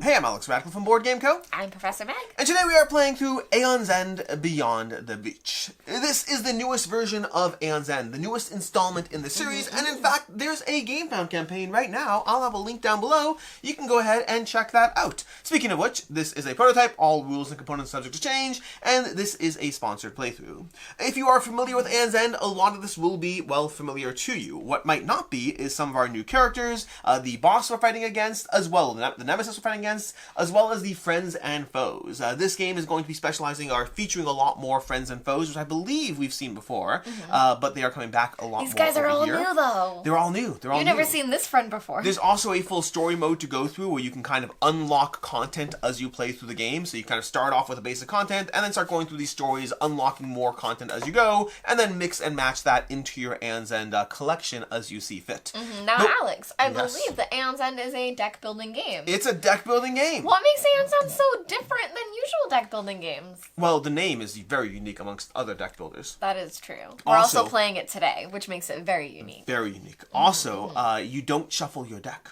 Hey, I'm Alex Radical from Board Game Co. I'm Professor Meg. And today we are playing through Aeon's End Beyond the Reach. This is the newest version of Aeon's End, the newest installment in the series, and in fact, there's a Gamefound campaign right now. I'll have a link down below. You can go ahead and check that out. Speaking of which, this is a prototype, all rules and components subject to change, and this is a sponsored playthrough. If you are familiar with Aeon's End, a lot of this will be, well, familiar to you. What might not be is some of our new characters, the boss we're fighting against, as well, the nemesis we're fighting against, as well as the friends and foes. This game is going to be specializing or featuring a lot more friends and foes, which I believe we've seen before, but they are coming back a lot more. These guys are all here. New, though. They're all new. They're all You've new. never seen this friend before. There's also a full story mode to go through where you can kind of unlock content as you play through the game. So you kind of start off with the basic content and then start going through these stories, unlocking more content as you go, and then mix and match that into your Aeon's End collection as you see fit. Now, Alex, I believe that Aeon's End is a deck building game. It's a deck building game. What makes Aeon sound so different than usual deck building games? Well, the name is very unique amongst other deck builders. That is true. We're also playing it today, which makes it very unique. Very unique. Also, you don't shuffle your deck.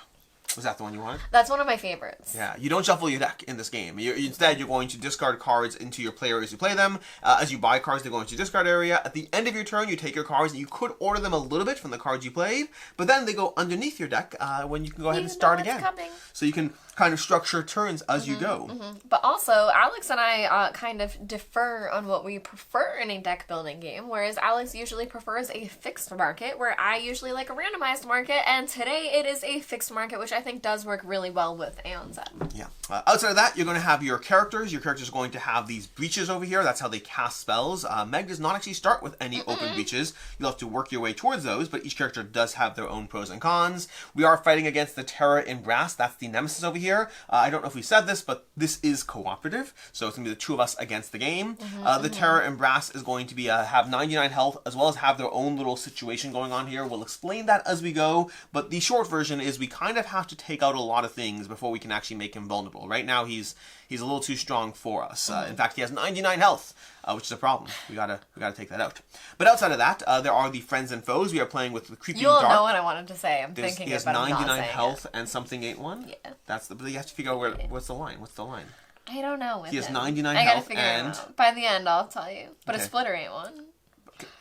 Was that the one you wanted? That's one of my favorites. Yeah, you don't shuffle your deck in this game. Instead, you're going to discard cards into your player as you play them. As you buy cards, they go into your discard area. At the end of your turn, you take your cards, and you could order them a little bit from the cards you played, but then they go underneath your deck when you can go ahead and start again. So you can kind of structure turns as you go. But also, Alex and I kind of differ on what we prefer in a deck building game, whereas Alex usually prefers a fixed market, where I usually like a randomized market, and today it is a fixed market, which I think does work really well with Aeon's End. Yeah. Outside of that, you're going to have your characters. Your characters are going to have these breaches over here. That's how they cast spells. Meg does not actually start with any open breaches. You'll have to work your way towards those, but each character does have their own pros and cons. We are fighting against the Terror in Brass. That's the nemesis over here. I don't know if we said this, but this is cooperative, so it's going to be the two of us against the game. The Terror in Brass is going to be have 99 health, as well as have their own little situation going on here. We'll explain that as we go, but the short version is we kind of have to take out a lot of things before we can actually make him vulnerable. Right now, he's a little too strong for us. In fact, he has 99 health, which is a problem. We gotta take that out. But outside of that, there are the friends and foes. We are playing with the creeping dark. You'll know what I wanted to say. He has 99 health and something ain't one. Yeah. But you have to figure out what's the line. What's the line? I don't know. He has 99 health. I gotta figure it out. By the end, I'll tell you. But a splitter ain't one.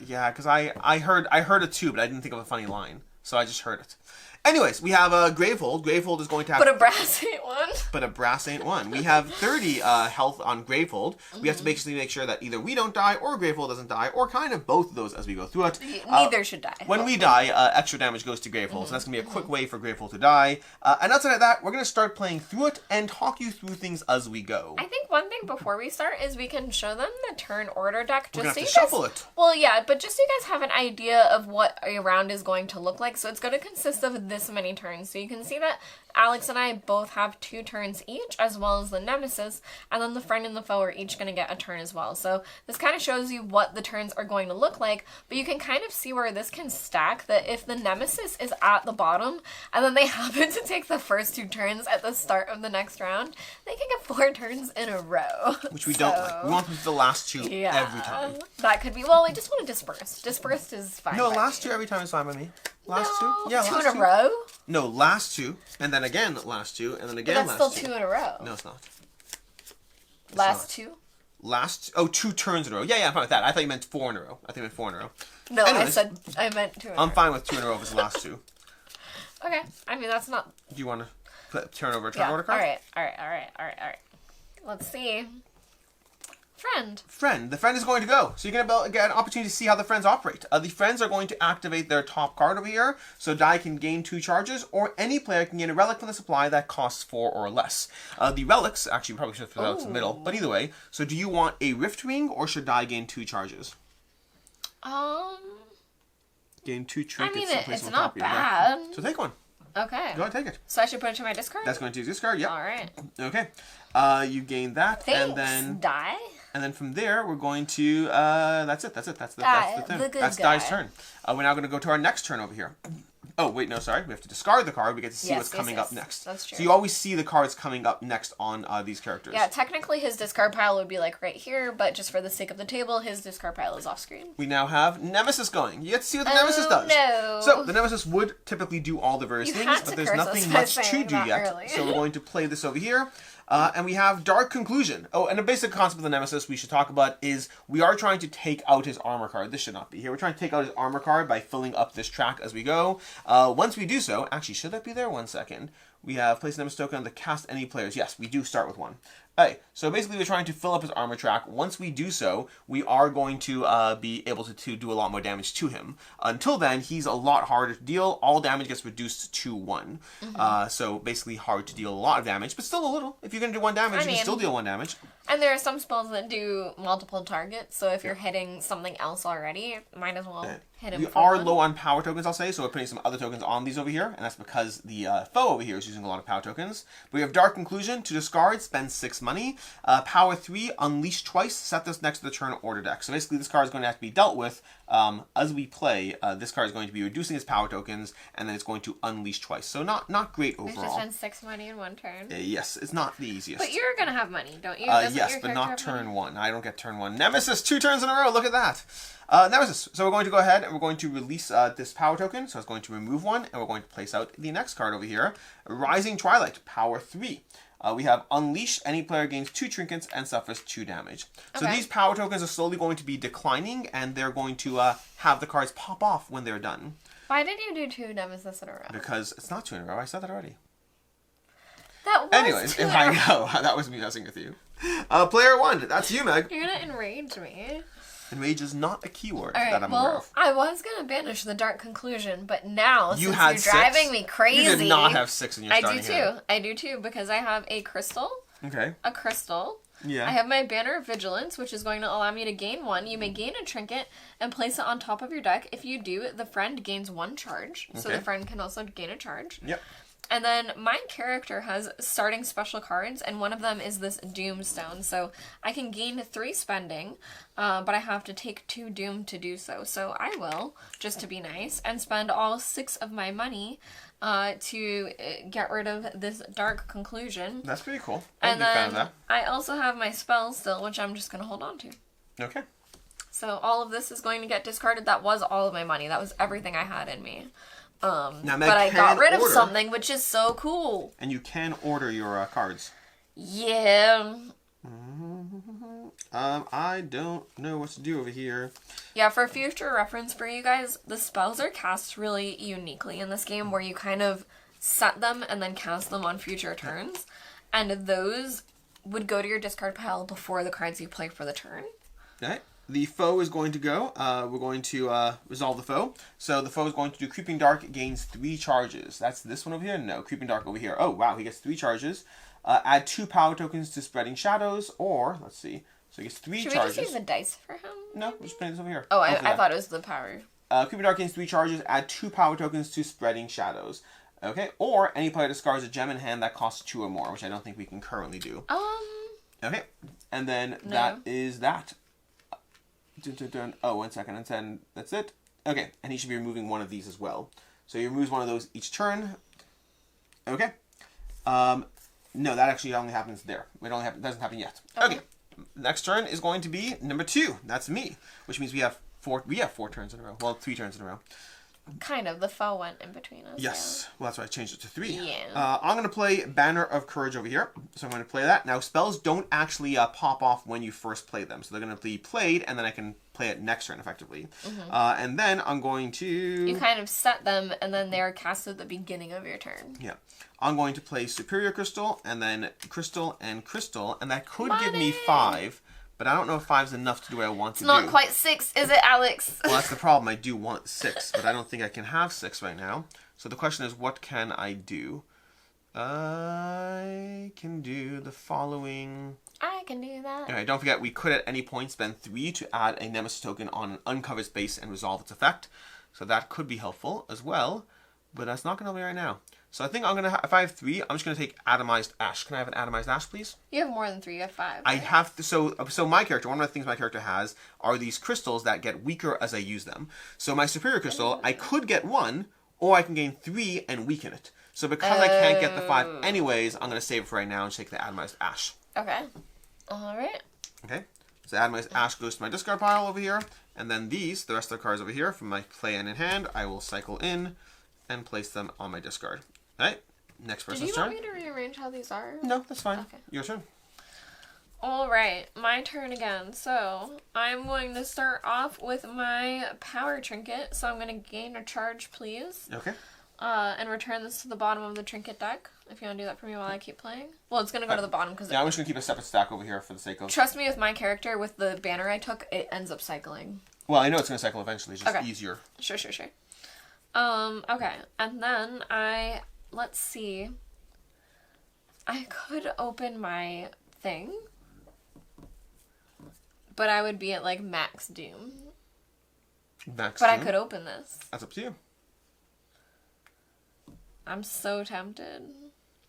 Yeah, because I heard it too, but I didn't think of a funny line, so I just heard it. Anyways, we have Gravehold. Gravehold is going to have... But a brass ain't one. But a brass ain't one. We have 30 health on Gravehold. We have to basically make sure that either we don't die or Gravehold doesn't die, or kind of both of those as we go through it. Neither should die. When we die, extra damage goes to Gravehold, so that's going to be a quick way for Gravehold to die. And outside of that, we're going to start playing through it and talk you through things as we go. I think one thing before we start is we can show them the turn order deck. We're going to have to shuffle it. Well, yeah, but just so you guys have an idea of what a round is going to look like. So it's going to consist of this many turns. So you can see that Alex and I both have 2 turns each, as well as the nemesis, and then the friend and the foe are each going to get a turn as well. So this kind of shows you what the turns are going to look like, but you can kind of see where this can stack, that if the nemesis is at the bottom, and then they happen to take the first 2 turns at the start of the next round, they can get 4 turns in a row. Which we don't like. We want them to the last 2 every time. That could be, well, we just want to disperse. Dispersed is fine. No, last 2 every time is fine by me. Last 2? Yeah, two last in a row? No, last 2, and then again last 2, and then again but that's last 2. still 2 in a row. No, it's not. Last 2? Oh, 2 turns in a row. Yeah, I'm fine with that. I thought you meant 4 in a row. No, Anyways, I meant 2 in a row. I'm fine with 2 in a row if it's the last 2. Okay. I mean, that's not... Do you want to turn over a turn order card? All right. Let's see. Friend. The friend is going to go. So you're going to get an opportunity to see how the friends operate. The friends are going to activate their top card over here. So die can gain 2 charges, or any player can gain a relic from the supply that costs 4 or less. The relics, actually, we probably should have put that in the middle. But either way, so do you want a rift ring, or should die gain 2 charges? Gain 2 trinkets. I mean, it's not bad. So take one. Okay. Go ahead, take it. So I should put it to my discard? That's going to discard, yep. All right. Okay. You gain that, Thanks, and then... die. And then from there, we're going to, that's it. That's the turn. That's Die's turn. We're now going to go to our next turn over here. Oh, wait, no, sorry. We have to discard the card. We get to see what's coming up next. That's true. So you always see the cards coming up next on these characters. Yeah, technically his discard pile would be like right here, but just for the sake of the table, his discard pile is off screen. We now have Nemesis going. You get to see what the Nemesis does. No. So the Nemesis would typically do all the various things, but there's nothing much to do yet. Early. So we're going to play this over here. And we have Dark Conclusion. Oh, and a basic concept of the Nemesis we should talk about is we are trying to take out his armor card. This should not be here. We're trying to take out his armor card by filling up this track as we go. Once we do so, actually, should that be there? 1 second. We have place Nemesis token on the cast any players. Yes, we do start with one. Okay, so basically we're trying to fill up his armor track. Once we do so, we are going to be able to do a lot more damage to him. Until then, he's a lot harder to deal. All damage gets reduced to 1. So basically hard to deal a lot of damage, but still a little. If you're going to do 1 damage, you can still deal 1 damage. And there are some spells that do multiple targets, so if you're hitting something else already, might as well hit him. We are low on power tokens, I'll say, so we're putting some other tokens on these over here, and that's because the foe over here is using a lot of power tokens. But we have Dark Conclusion, to discard, spend 6 money. Power 3, unleash twice, set this next to the turn order deck. So basically this card is going to have to be dealt with as we play. This card is going to be reducing his power tokens, and then it's going to unleash twice. So not great overall. You have to spend 6 money in 1 turn. Yes, it's not the easiest. But you're going to have money, don't you? Yes, but not turn 1. I don't get turn 1. Nemesis, 2 turns in a row. Look at that. Nemesis. So we're going to go ahead and we're going to release this power token. So it's going to remove 1, and we're going to place out the next card over here. Rising Twilight, power 3. We have Unleash. Any player gains 2 trinkets and suffers 2 damage. So these power tokens are slowly going to be declining, and they're going to have the cards pop off when they're done. Why did you do 2 Nemesis in a row? Because it's not 2 in a row. I said that already. That was Anyways, if I know, that was me messing with you. Player 1, that's you, Meg. You're gonna enrage me. Enrage is not a keyword Right, that I'm aware of. I was gonna banish the Dark Conclusion, but now You since had you're 6? driving me crazy, You did not have 6 in your starting hand. I do too, because I have a crystal. Okay. A crystal. Yeah. I have my Banner of Vigilance, which is going to allow me to gain 1. You may gain a trinket and place it on top of your deck. If you do, the friend gains 1 charge. So the friend can also gain a charge. Yep. And then my character has starting special cards, and one of them is this Doomstone. So I can gain 3 spending, but I have to take 2 Doom to do so. So I will, just to be nice, and spend all 6 of my money to get rid of this Dark Conclusion. That's pretty cool. And then I also have my spell still, which I'm just going to hold on to. Okay. So all of this is going to get discarded. That was all of my money. That was everything I had in me. Now, but I got rid of something, which is so cool. And you can order your cards. Yeah. I don't know what to do over here. Yeah, for future reference for you guys, the spells are cast really uniquely in this game, where you kind of set them and then cast them on future turns. And those would go to your discard pile before the cards you play for the turn. Okay. The foe is going to go. We're going to resolve the foe. So the foe is going to do Creeping Dark, gains 3 charges. That's this one over here? No, Creeping Dark over here. Oh, wow, he gets 3 charges. Add 2 power tokens to Spreading Shadows, or, let's see, so he gets 3 charges. Should we just use the dice for him? No, we're just putting this over here. Oh, I thought it was the power. Creeping Dark gains 3 charges, add 2 power tokens to Spreading Shadows. Okay, or any player discards a gem in hand that costs 2 or more, which I don't think we can currently do. Okay, and then that is that. Oh, 1 second, and then that's it. Okay, and he should be removing one of these as well. So he removes one of those each turn. Okay. No, that actually only happens there. It doesn't happen yet. Okay. Next turn is going to be number 2. That's me, which means we have 4 turns in a row. Well, 3 turns in a row. Kind of. The foe went in between us. Yes. Well, that's why I changed it to 3. Yeah. I'm going to play Banner of Courage over here. So I'm going to play that. Now, spells don't actually pop off when you first play them. So they're going to be played, and then I can play it next turn, effectively. And then I'm going to... You kind of set them, and then they're cast at the beginning of your turn. Yeah. I'm going to play Superior Crystal, and then Crystal, and that could give me 5. But I don't know if 5's enough to do what I want to do. It's not quite 6, is it, Alex? Well, that's the problem. I do want 6, but I don't think I can have 6 right now. So the question is, what can I do? I can do the following... I can do that. Anyway, don't forget, we could at any point spend 3 to add a Nemesis token on an uncovered space and resolve its effect. So that could be helpful as well, but that's not going to help me right now. So I think I'm going to, if I have 3, I'm just going to take Atomized Ash. Can I have an Atomized Ash, please? You have more than 3, you have 5. Right? I have to, so my character, one of the things my character has are these crystals that get weaker as I use them. So my Superior Crystal, I could get 1, or I can gain 3 and weaken it. So because I can't get the 5 anyways, I'm going to save it for right now and take the atomized ash. Okay. Alright. Okay. So atomized ash goes to my discard pile over here. And then these, the rest of the cards over here from my play and in hand, I will cycle in and place them on my discard. Alright. Next person's turn. Do you want me to rearrange how these are? No, that's fine. Okay. Your turn. Alright, my turn again. So, I'm going to start off with my power trinket. So I'm going to gain a charge, please. Okay. And return this to the bottom of the trinket deck. If you want to do that for me while I keep playing. Well, it's going to go to the bottom because... Yeah, I'm just going to keep a separate stack over here for the sake of... Trust me, with my character, with the banner I took, it ends up cycling. Well, I know it's going to cycle eventually. It's just easier. Sure. Okay. And then let's see. I could open my thing. But I would be at, like, max doom. Max But doom? I could open this. That's up to you. I'm so tempted.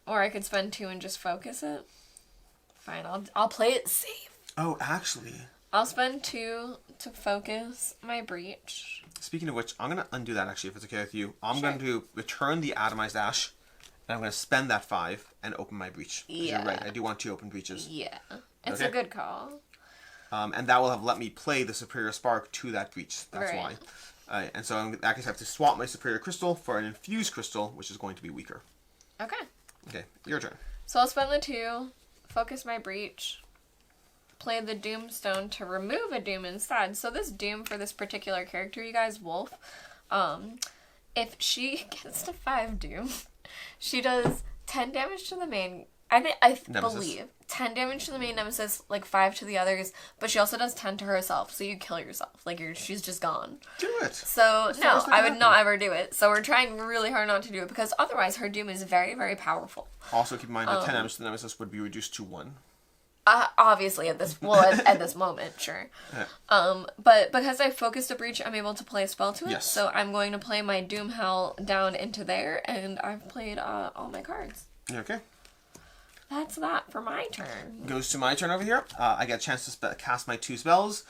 Or I could spend 2 and just focus it. Fine, I'll play it safe. Oh, actually. I'll spend 2 to focus my breach. Speaking of which, I'm going to undo that, actually, if it's okay with you. I'm going to return the atomized ash, and I'm going to spend that 5 and open my breach. Yeah. You're right, I do want 2 open breaches. Yeah. It's a good call. And that will have let me play the Superior Spark to that breach. That's why. And so in that case, I have to swap my Superior Crystal for an Infused Crystal, which is going to be weaker. Okay. Okay, your turn. So I'll spend the 2, focus my breach, play the Doomstone to remove a Doom instead. So this Doom for this particular character, you guys, Wolf, if she gets to 5 Doom, she does 10 damage to the main... I believe 10 damage to the main nemesis, like 5 to the others, but she also does 10 to herself, so you kill yourself. Like, she's just gone. Do it! So, no, I would not ever do it. So we're trying really hard not to do it, because otherwise her doom is very, very powerful. Also keep in mind that 10 damage to the nemesis would be reduced to 1. Obviously at this this moment, sure. Yeah. But because I focused a breach, I'm able to play a spell to it. Yes. So I'm going to play my Doom Hell down into there, and I've played all my cards. Okay. That's that for my turn. Goes to my turn over here. I get a chance to cast my 2 spells.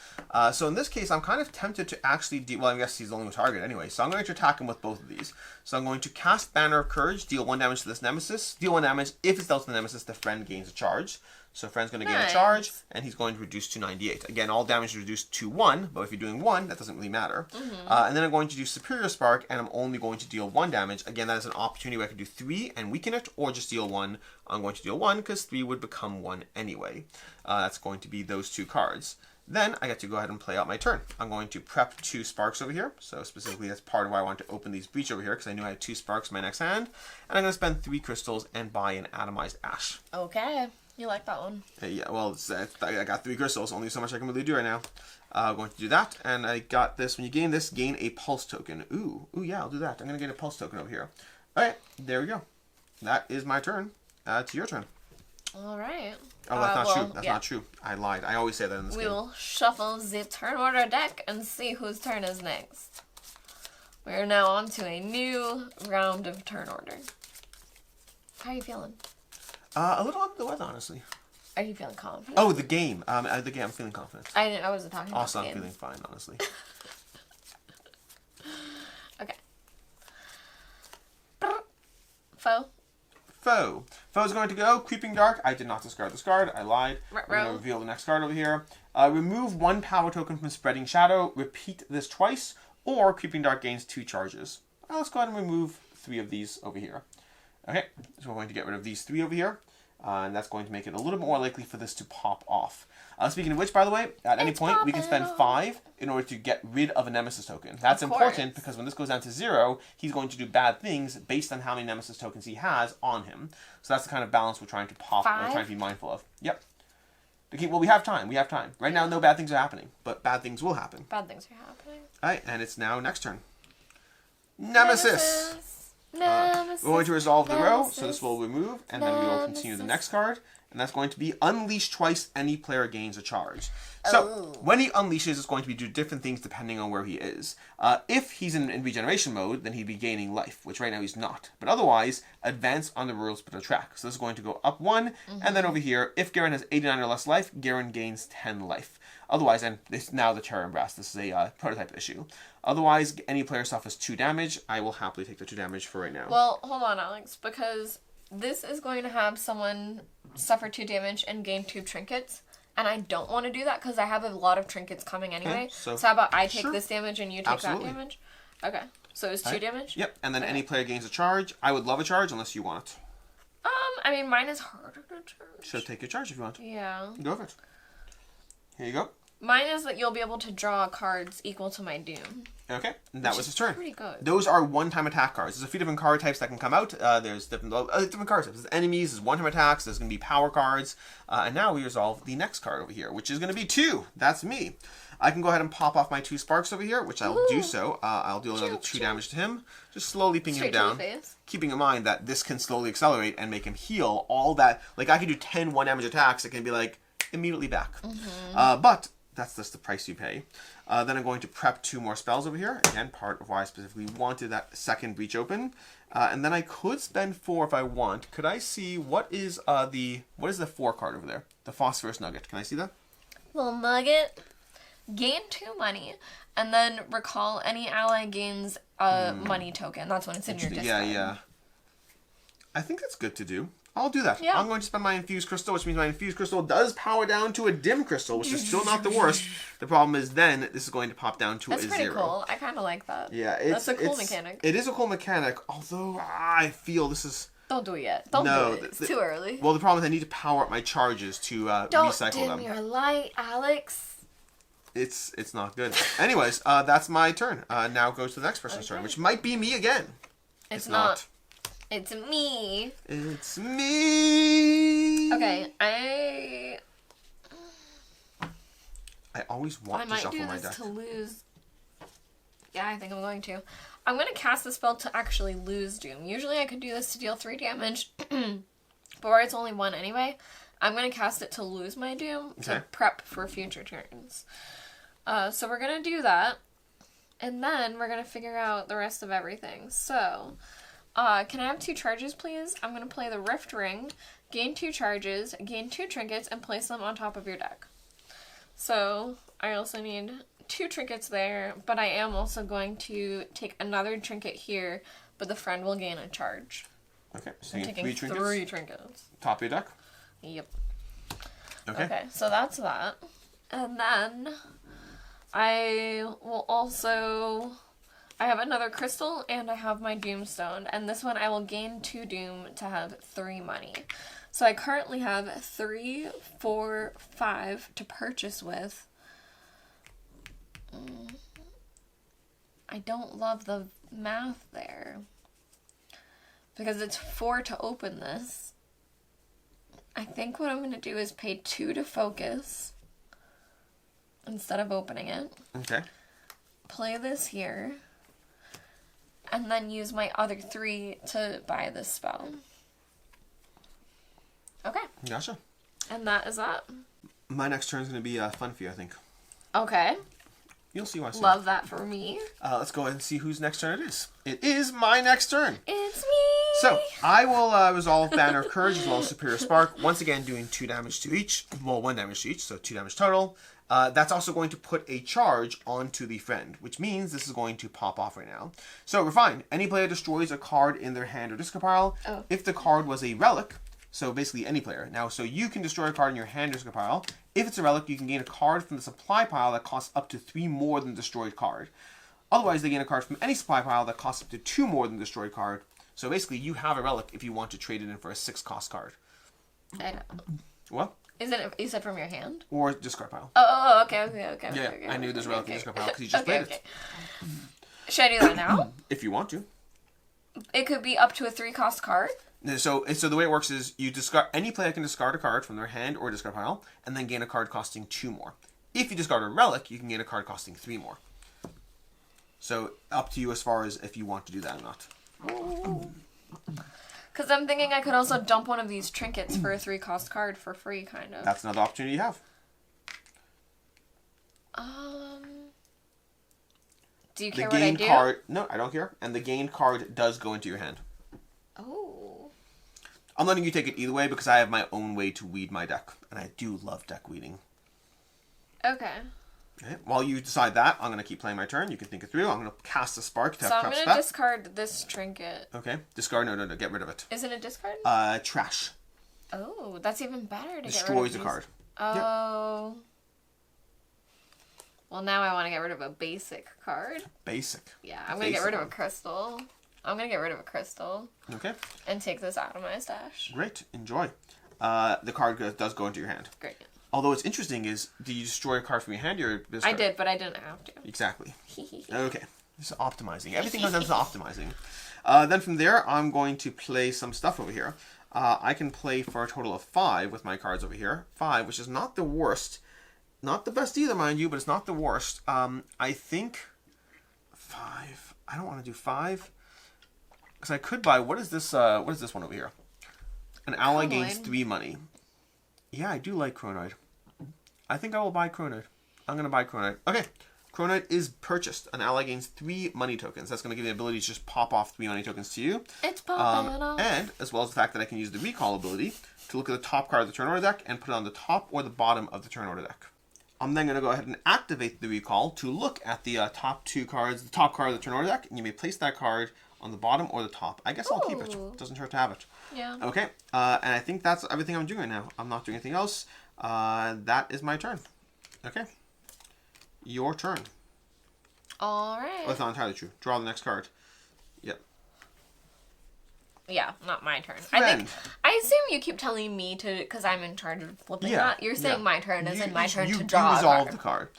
So in this case, I'm kind of tempted to actually well, I guess he's the only target anyway. So I'm going to attack him with both of these. So I'm going to cast Banner of Courage, deal 1 damage to this nemesis. Deal 1 damage. If it's dealt to the nemesis, the friend gains a charge. So friend's going to gain a charge, and he's going to reduce to 98. Again, all damage is reduced to 1, but if you're doing 1, that doesn't really matter. And then I'm going to do Superior Spark, and I'm only going to deal 1 damage. Again, that is an opportunity where I can do 3 and weaken it, or just deal 1. I'm going to deal 1, because 3 would become 1 anyway. That's going to be those 2 cards. Then I get to go ahead and play out my turn. I'm going to prep 2 sparks over here. So specifically, that's part of why I want to open these breach over here, because I knew I had 2 sparks in my next hand. And I'm going to spend 3 crystals and buy an atomized ash. Okay. You like that one? Yeah, well, I got 3 crystals. Only so much I can really do right now. I'm going to do that. And I got this. When you gain this, gain a pulse token. Ooh, yeah, I'll do that. I'm going to get a pulse token over here. All right, there we go. That is my turn. To your turn. All right. Oh, that's not true. That's not true. I lied. I always say that in this game. We will shuffle the turn order deck and see whose turn is next. We are now on to a new round of turn order. How are you feeling? A little under the weather, honestly. Are you feeling confident? Oh, the game. I'm feeling confident. I wasn't talking about Also, the I'm game. feeling fine, honestly. Okay. Foe. Foe's going to go. Creeping Dark. I did not discard this card. I lied. I'm going to reveal the next card over here. Remove 1 power token from Spreading Shadow. Repeat this twice. Or Creeping Dark gains 2 charges. Let's go ahead and remove 3 of these over here. Okay, so we're going to get rid of these 3 over here. And that's going to make it a little bit more likely for this to pop off. Speaking of which, by the way, at any point, we can spend 5 in order to get rid of a Nemesis token. That's important because when this goes down to 0, he's going to do bad things based on how many Nemesis tokens he has on him. So that's the kind of balance we're trying to pop, we're trying to be mindful of. Yep. Okay, well, we have time. Right now, no bad things are happening, but bad things will happen. Bad things are happening. All right, and it's now next turn. Nemesis. We're going to resolve the row, so this will remove, and then we will continue the next card. and that's going to be unleash twice. Any player gains a charge. So when he unleashes, it's going to be do different things depending on where he is. If he's in regeneration mode, then he'd be gaining life, which right now he's not. But otherwise, advance on the rules but track. So this is going to go up 1, and then over here, if Garen has 89 or less life, Garen gains 10 life. Otherwise, and this now the Terror and Brass. This is a prototype issue. Otherwise, any player suffers 2 damage. I will happily take the 2 damage for right now. Well, hold on, Alex, because this is going to have someone suffer 2 damage and gain 2 trinkets. And I don't want to do that because I have a lot of trinkets coming anyway. Okay, so how about I take this damage and you take that damage? Okay. So it's 2 damage? Yep. And then any player gains a charge. I would love a charge unless you want it. I mean, mine is harder to charge. So take your charge if you want. Yeah. Go for it. Here you go. Mine is that you'll be able to draw cards equal to my Doom. Okay, and that was his turn. Pretty good. Those are one-time attack cards. There's a few different card types that can come out. There's different card types. There's enemies, there's one-time attacks, there's going to be power cards. And now we resolve the next card over here, which is going to be 2. That's me. I can go ahead and pop off my 2 sparks over here, which I'll do so. I'll deal another 2 damage to him. Just slowly ping him down. Keeping in mind that this can slowly accelerate and make him heal all that. Like, I could do 10 1-damage attacks. It can be, like, immediately back. But that's just the price you pay. Then I'm going to prep 2 more spells over here. Again, part of why I specifically wanted that second breach open. And then I could spend 4 if I want. Could I see what is the 4 card over there? The Phosphorus Nugget. Can I see that? Little nugget. Gain 2 money, and then recall any ally gains a money token. That's when it's in your discard. Yeah. I think that's good to do. I'll do that. Yeah. I'm going to spend my infused crystal, which means my infused crystal does power down to a dim crystal, which is still not the worst. The problem is then this is going to pop down to a 0. That's pretty cool. I kind of like that. Yeah, that's a cool mechanic. It is a cool mechanic, although I feel this is... Don't do it yet. Don't do it. It's too early. Well, the problem is I need to power up my charges to recycle them. Don't dim your light, Alex. It's not good. Anyways, that's my turn. Now goes to the next person's turn, which might be me again. It's not. It's me. It's me. Okay, I always want to shuffle my deck. To lose. Yeah, I think I'm going to. I'm going to cast the spell to actually lose Doom. Usually I could do this to deal 3 damage, but where it's only 1 anyway, I'm going to cast it to lose my Doom to prep for future turns. So we're going to do that, and then we're going to figure out the rest of everything. So... can I have 2 charges, please? I'm going to play the Rift Ring, gain 2 charges, gain 2 trinkets, and place them on top of your deck. So, I also need 2 trinkets there, but I am also going to take another trinket here, but the friend will gain a charge. Okay, so I'm taking 3 trinkets. Top of your deck? Yep. Okay, so that's that. And then, I will also... I have another crystal, and I have my Doomstone, and this one I will gain 2 Doom to have 3 money. So I currently have 3, 4, 5 to purchase with. I don't love the math there, because it's 4 to open this. I think what I'm going to do is pay 2 to focus instead of opening it. Okay. Play this here. And then use my other 3 to buy this spell. Okay. Gotcha. And that is that. My next turn is going to be fun for you, I think. Okay. You'll see why soon. Love that for me. Let's go ahead and see whose next turn it is. It is my next turn. It's me. So, I will resolve Banner of Courage as well as Superior Spark. Once again, doing 2 damage to each. Well, 1 damage to each, so 2 damage total. That's also going to put a charge onto the friend, which means this is going to pop off right now. So we're fine. Any player destroys a card in their hand or discard pile. If the card was a relic, so basically any player. Now, so you can destroy a card in your hand or discard pile. If it's a relic, you can gain a card from the supply pile that costs up to 3 more than the destroyed card. Otherwise, they gain a card from any supply pile that costs up to 2 more than the destroyed card. So basically, you have a relic if you want to trade it in for a 6-cost card. I know. What? Is it, you said from your hand? Or discard pile. Oh, okay. Yeah, I knew there's a relic in discard pile because you just played it. Should I do that now? If you want to. It could be up to a 3-cost card? So the way it works is you discard. Any player can discard a card from their hand or discard pile, and then gain a card costing 2 more. If you discard a relic, you can gain a card costing 3 more. So up to you as far as if you want to do that or not. Because I'm thinking I could also dump one of these trinkets for a 3-cost card for free, kind of. That's another opportunity you have. Do you care what I do? Card... No, I don't care. And the gained card does go into your hand. Oh. I'm letting you take it either way because I have my own way to weed my deck. And I do love deck weeding. Okay. Okay. While you decide that, I'm going to keep playing my turn. You can think it through. I'm going to cast a spark to So have I'm going to discard this trinket. Okay. Discard. No. Get rid of it. Is it a discard? Trash. Oh, that's even better to Destroys get rid of a card. Oh. Yep. Well, now I want to get rid of a basic card. Basic. Yeah, I'm going to get rid of a crystal. I'm going to get rid of a crystal. Okay. And take this out of my stash. Great. Enjoy. The card does go into your hand. Great. Although what's interesting is, do you destroy a card from your hand or this I card? did, but I didn't have to. Exactly. Okay. This is optimizing. Everything comes down to optimizing. Then from there, I'm going to play some stuff over here. I can play for a total of 5 with my cards over here. 5, which is not the worst. Not the best either, mind you, but it's not the worst. I think 5. I don't want to do 5. Because I could buy... What is this one over here? An ally gains 3 money. Yeah, I do like Chronoid. I think I will buy Chronoid. I'm going to buy Chronoid. Okay. Chronoid is purchased. An ally gains 3 money tokens. That's going to give you the ability to just pop off 3 money tokens to you. It's popping off. And, as well as the fact that I can use the recall ability to look at the top card of the turn order deck and put it on the top or the bottom of the turn order deck. I'm then going to go ahead and activate the recall to look at the top 2 cards, the top card of the turn order deck, and you may place that card on the bottom or the top. I guess I'll keep it. Doesn't hurt to have it. Yeah. Okay. And I think that's everything I'm doing right now. I'm not doing anything else. That is my turn. Okay. Your turn. All right. Oh, that's not entirely true. Draw the next card. Yep. Yeah, not my turn. Friend. I assume you keep telling me to, because I'm in charge of flipping that. You're saying my turn isn't my turn to draw You resolve a the card.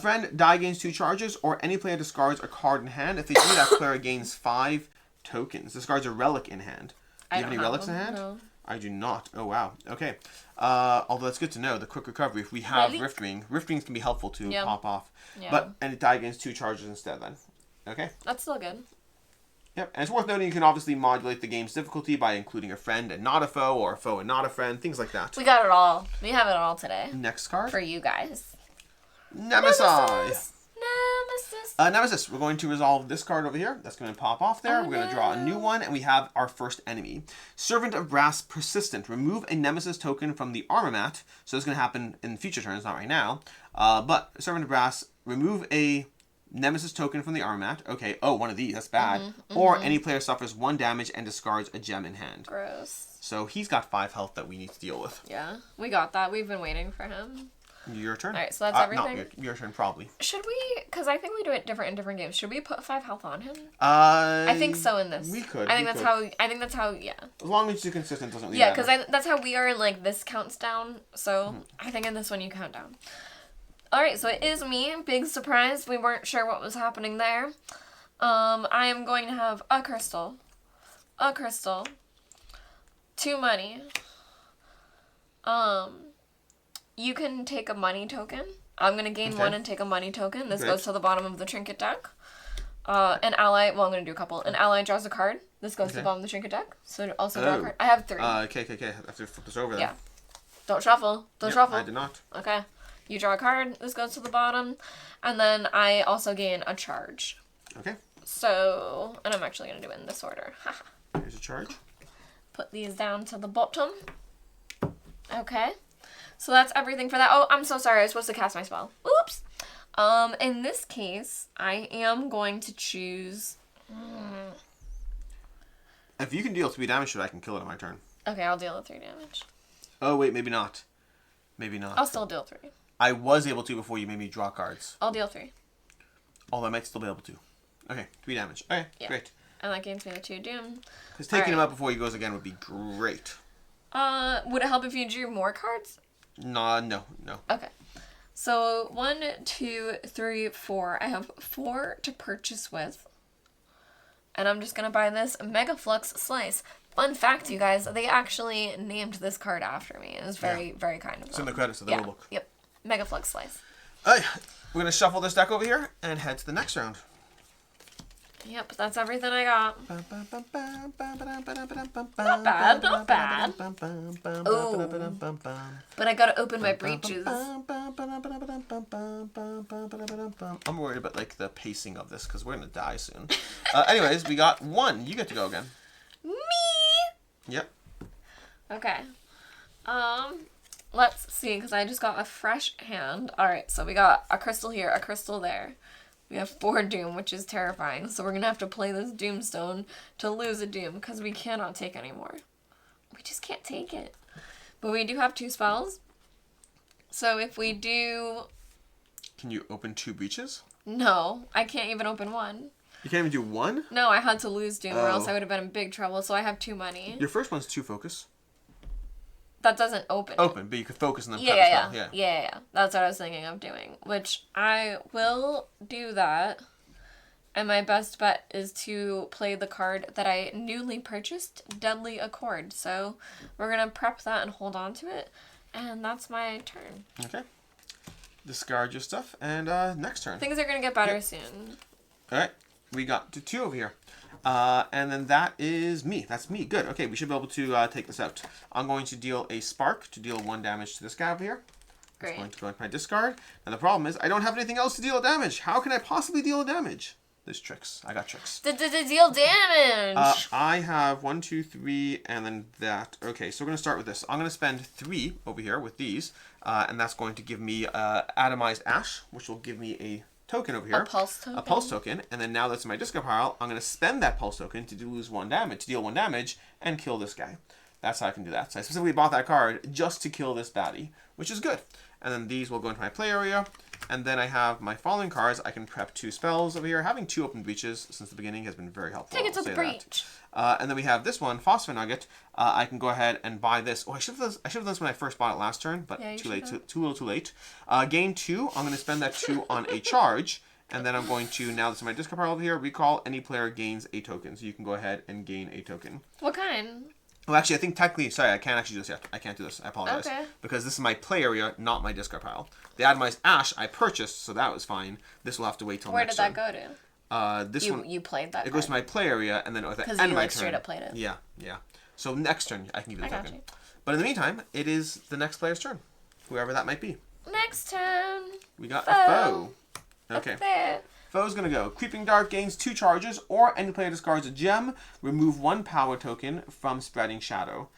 Friend, die gains 2 charges, or any player discards a card in hand. If they do, that player gains 5 tokens. Discards a relic in hand. Do you have any relics in hand? No. I do not. Oh, wow. Okay. Although that's good to know, the quick recovery. If we have Rift Rings can be helpful to pop off. Yeah. But, and it die gains 2 charges instead then. Okay. That's still good. Yep, and it's worth noting you can obviously modulate the game's difficulty by including a friend and not a foe, or a foe and not a friend, things like that. We got it all. We have it all today. Next card. For you guys. Nemesis! Nemesis, we're going to resolve this card over here. That's going to pop off there. We're going to draw a new one, and we have our first enemy. Servant of Brass Persistent. Remove a Nemesis token from the armor mat. So this is going to happen in future turns, not right now. But Servant of Brass, remove a Nemesis token from the armor mat. Okay, oh, one of these. That's bad. Or any player suffers 1 damage and discards a gem in hand. Gross. So he's got 5 health that we need to deal with. Yeah, we got that. We've been waiting for him. Your turn. All right, so that's everything. Not your turn, probably. Should we? Because I think we do it different in different games. Should we put 5 health on him? I think so in this. We could. I think that's how. Yeah. As long as you're consistent, doesn't really Yeah, matter. because that's how we are in like this counts down. So I think in this one you count down. All right, so it is me. Big surprise. We weren't sure what was happening there. I am going to have a crystal, 2 money. You can take a money token. I'm going to gain 1 and take a money token. This goes to the bottom of the trinket deck. An ally, well, I'm going to do a couple. An ally draws a card. This goes to the bottom of the trinket deck. So also draw a card. I have 3. Okay. I have to flip this over then. Yeah. Don't shuffle. Don't shuffle. I did not. Okay. You draw a card. This goes to the bottom. And then I also gain a charge. Okay. So, and I'm actually going to do it in this order. Here's a charge. Put these down to the bottom. Okay. So that's everything for that. Oh, I'm so sorry. I was supposed to cast my spell. Oops. In this case, I am going to choose... If you can deal 3 damage to it, I can kill it on my turn. Okay, I'll deal 3 damage. Oh, wait, maybe not. Maybe not. I'll still deal 3. I was able to before you made me draw cards. I'll deal 3. Although I might still be able to. Okay, 3 damage. Okay, great. And that gains me the 2 doom. Because taking him out before he goes again would be great. Would it help if you drew more cards? No. Okay. So 1, 2, 3, 4. I have 4 to purchase with. And I'm just going to buy this Mega Flux Slice. Fun fact, you guys, they actually named this card after me. It was very, very kind of them. It's in the credits of the rulebook. Yep. Mega Flux Slice. We're going to shuffle this deck over here and head to the next round. Yep, that's everything I got. Not bad, not bad. Oh, but I gotta open my breeches. I'm worried about like the pacing of this because we're gonna die soon. Anyways, we got 1. You get to go again. Me. Yep. Okay. Let's see, because I just got a fresh hand. All right, so we got a crystal here, a crystal there. We have 4 doom, which is terrifying. So we're gonna have to play this doomstone to lose a doom because we cannot take anymore. We just can't take it. But we do have 2 spells. So if we do... Can you open 2 breaches? No, I can't even open 1. You can't even do 1? No, I had to lose doom or else I would have been in big trouble. So I have 2 money. Your first one's 2 focus. That doesn't open. Open, but you could focus and then prep Yeah. a spell. Yeah. That's what I was thinking of doing. Which I will do that. And my best bet is to play the card that I newly purchased, Deadly Accord. So we're going to prep that and hold on to it. And that's my turn. Okay. Discard your stuff. And next turn. Things are going to get better soon. All right. We got 2 over here. And then that is me. That's me. Good. Okay, we should be able to take this out. I'm going to deal a spark to deal 1 damage to this guy over here. Great. I'm going to go into my discard. And the problem is I don't have anything else to deal damage. How can I possibly deal damage? There's tricks. I got tricks. Deal damage! I have 1, 2, 3, and then that. Okay, so we're going to start with this. I'm going to spend 3 over here with these. And that's going to give me Atomized Ash, which will give me a token over here. A pulse token. And then now that's in my discard pile, I'm going to spend that pulse token to deal 1 damage, and kill this guy. That's how I can do that. So I specifically bought that card just to kill this baddie, which is good. And then these will go into my play area. And then I have my following cards. I can prep 2 spells over here. Having 2 open breaches since the beginning has been very helpful. Take it to the breach. And then we have this one, Phosphor Nugget. I can go ahead and buy this. Oh, I should have done this when I first bought it last turn, but too late. Too little, too late. Game 2, I'm going to spend that 2 on a charge. And then I'm going to, now that's in my discard pile over here, recall any player gains a token. So you can go ahead and gain a token. What kind? Well, actually, I think technically, sorry, I can't actually do this yet. I can't do this. I apologize. Okay. Because this is my play area, not my discard pile. The Atomized Ash I purchased, so that was fine. This will have to wait till next turn. Where did that go to? This one. You played that. It goes to my play area, and then at the end of my turn. Because you straight up played it. Yeah. So next turn, I can give you the token. You. But in the meantime, it is the next player's turn, whoever that might be. Next turn. We got a foe. Okay. There. Foe's gonna go. Creeping Dart gains 2 charges, or any player discards a gem. Remove 1 power token from Spreading Shadow.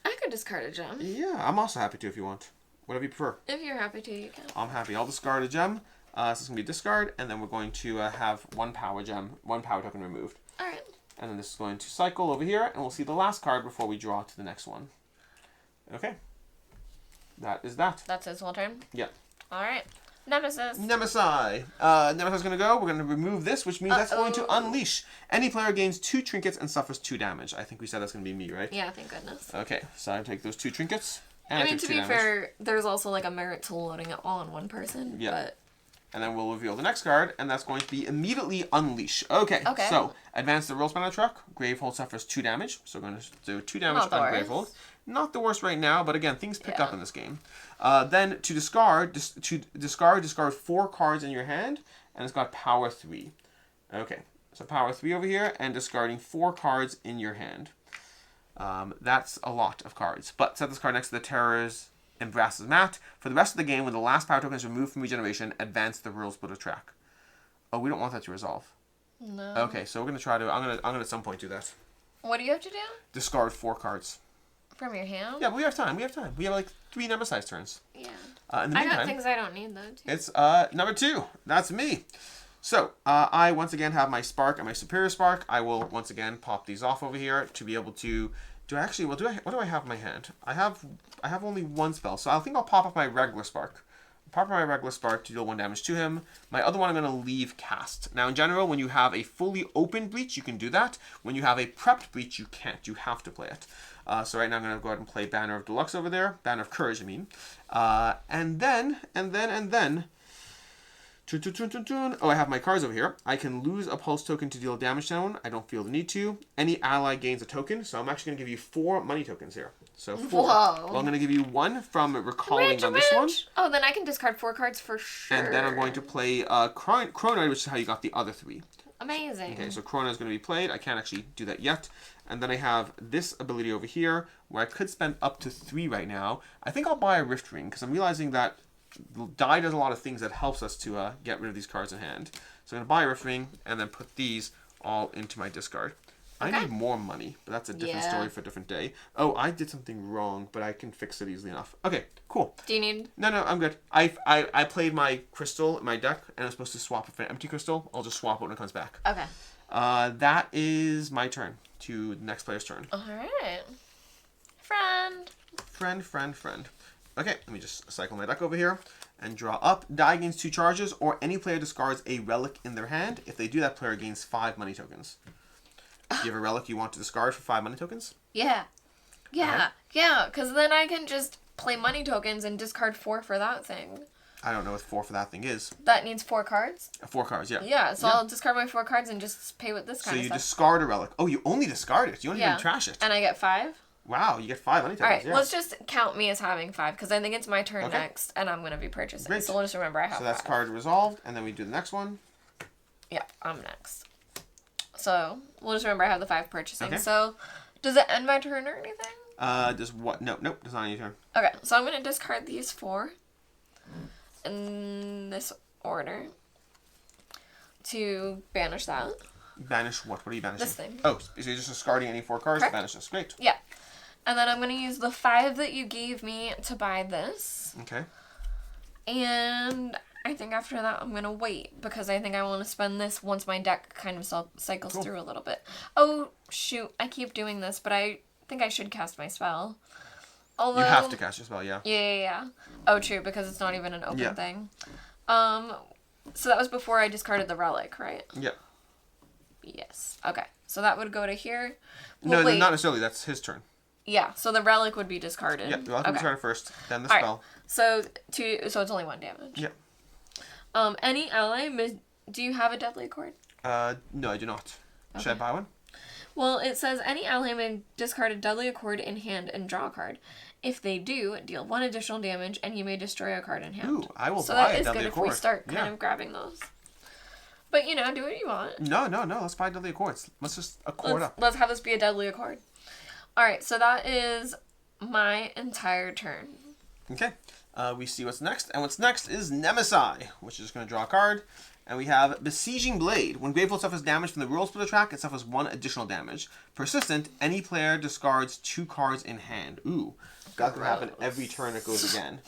I could discard a gem. Yeah, I'm also happy to if you want. Whatever you prefer. If you're happy to, you can. I'm happy. I'll discard a gem. So it's gonna be discard, and then we're going to have 1 power gem, 1 power token removed. All right. And then this is going to cycle over here, and we'll see the last card before we draw to the next one. Okay. That is that. That's his whole turn? Yeah. All right. Nemesis. Nemesis is going to go. We're going to remove this, which means that's going to unleash. Any player gains 2 trinkets and suffers 2 damage. I think we said that's going to be me, right? Yeah, thank goodness. Okay, so I take those 2 trinkets. And I mean, to be fair, there's also like a merit to loading it all on 1 person. Yeah. But... And then we'll reveal the next card, and that's going to be immediately unleash. Okay. So advance the Roll Spanner Truck. Gravehold suffers 2 damage, so we're going to do 2 damage on Gravehold. Not the worst right now, but again, things pick up in this game. Then to discard 4 cards in your hand, and it's got power 3. Okay, so power 3 over here, and discarding 4 cards in your hand. That's a lot of cards. But set this card next to the Terror's Embrace's mat. For the rest of the game, when the last power token is removed from regeneration, advance the Rural Splitter track. Oh, we don't want that to resolve. No. Okay, so we're gonna try to. I'm gonna at some point do that. What do you have to do? Discard 4 cards. From your hand? Yeah, but we have time. We have like 3 Nemesis turns. Yeah. In the meantime, I got things I don't need though. Too. It's number 2. That's me. So I once again have my Spark and my Superior Spark. I will once again pop these off over here to be able to. What do I have in my hand? I have only 1 spell, so I think I'll pop off my regular Spark. Pop my regular Spark to deal 1 damage to him. My other one I'm going to leave cast. Now, in general, when you have a fully open breach, you can do that. When you have a prepped breach, you can't. You have to play it. So right now I'm going to go ahead and play Banner of Deluxe over there. Banner of Courage, I mean. And then... Oh, I have my cards over here. I can lose a pulse token to deal damage to one. I don't feel the need to. Any ally gains a token, so I'm actually going to give you 4 money tokens here. So 4. Whoa. Well, I'm going to give you 1 from recalling on this one. Oh, then I can discard 4 cards for sure. And then I'm going to play Chronoid, which is how you got the other 3. Amazing. Okay, so Chrono is going to be played. I can't actually do that yet. And then I have this ability over here where I could spend up to 3 right now. I think I'll buy a Rift Ring because I'm realizing that die does a lot of things that helps us to get rid of these cards in hand. So I'm going to buy a Rift Ring and then put these all into my discard. Okay. I need more money, but that's a different story for a different day. Oh, I did something wrong, but I can fix it easily enough. Okay, cool. Do you need... No, I'm good. I played my crystal in my deck, and I'm supposed to swap it for an empty crystal. I'll just swap it when it comes back. Okay. That is my turn to the next player's turn. Alright. Friend. Okay, let me just cycle my deck over here and draw up. Die gains 2 charges, or any player discards a relic in their hand. If they do, that player gains 5 money tokens. Do you have a relic you want to discard for 5 money tokens? Yeah. Yeah, because then I can just play money tokens and discard 4 for that thing. I don't know what 4 for that thing is. That needs 4 cards? 4 cards, yeah. Yeah, so I'll discard my 4 cards and just pay with this kind of stuff. So you discard a relic. Oh, you only discard it. You don't even trash it. And I get 5? Wow, you get 5 money tokens. Alright, let's just count me as having 5, because I think it's my turn next, and I'm going to be purchasing. Great. So we'll just remember I have 5. So that's card resolved, and then we do the next one. Yeah, I'm next. So, we'll just remember I have the 5 purchasing. Okay. So, does it end my turn or anything? Does what? Nope, does not end your turn. Okay, so I'm going to discard these 4 in this order to banish that. Banish what? What are you banishing? This thing. Oh, so you're just discarding any 4 cards to banish this. Great. Yeah. And then I'm going to use the 5 that you gave me to buy this. Okay. And I think after that I'm going to wait, because I think I want to spend this once my deck kind of cycles through a little bit. Oh, shoot. I keep doing this, but I think I should cast my spell. Although, you have to cast your spell, yeah. Yeah. Oh, true, because it's not even an open thing. So that was before I discarded the relic, right? Yeah. Yes. Okay. So that would go to here. Well, no, not necessarily. That's his turn. Yeah, so the relic would be discarded. Yeah, the relic would be discarded first, then the All spell. Right. So it's only 1 damage. Yeah. Any ally, do you have a deadly accord? No, I do not. Okay. Should I buy one? Well, it says any ally may discard a deadly accord in hand and draw a card. If they do, deal 1 additional damage, and you may destroy a card in hand. Ooh, I will so buy that a is deadly good accord. if we start kind of grabbing those. But, do what you want. No. Let's buy deadly accords. Let's just accord up. Let's have this be a deadly accord. Alright, so that is my entire turn. Okay. We see what's next. And what's next is Nemesis, which is going to draw a card. And we have Besieging Blade. When Gravehold suffers damage from the Rural Splitter track, it suffers 1 additional damage. Persistent, any player discards 2 cards in hand. Ooh. That's going to happen every turn it goes again.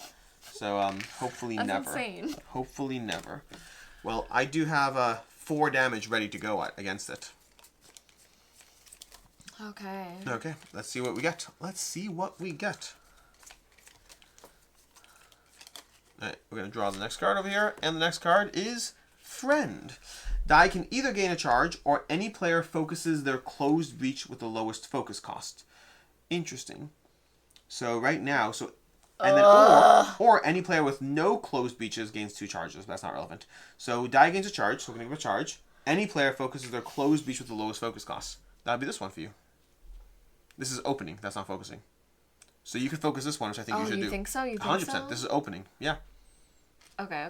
So, hopefully That's never. Insane. Hopefully never. Well, I do have 4 damage ready to go against it. Okay. Okay, let's see what we get. Alright, we're going to draw the next card over here, and the next card is Friend. Die can either gain a charge, or any player focuses their closed reach with the lowest focus cost. Interesting. So right now, and then or any player with no closed breaches gains 2 charges. That's not relevant. So die gains a charge, so we're going to give a charge. Any player focuses their closed breach with the lowest focus cost. That'll be this one for you. This is opening. That's not focusing. So you could focus this one, which I think you should do. You think so? 100%. This is opening. Yeah. Okay.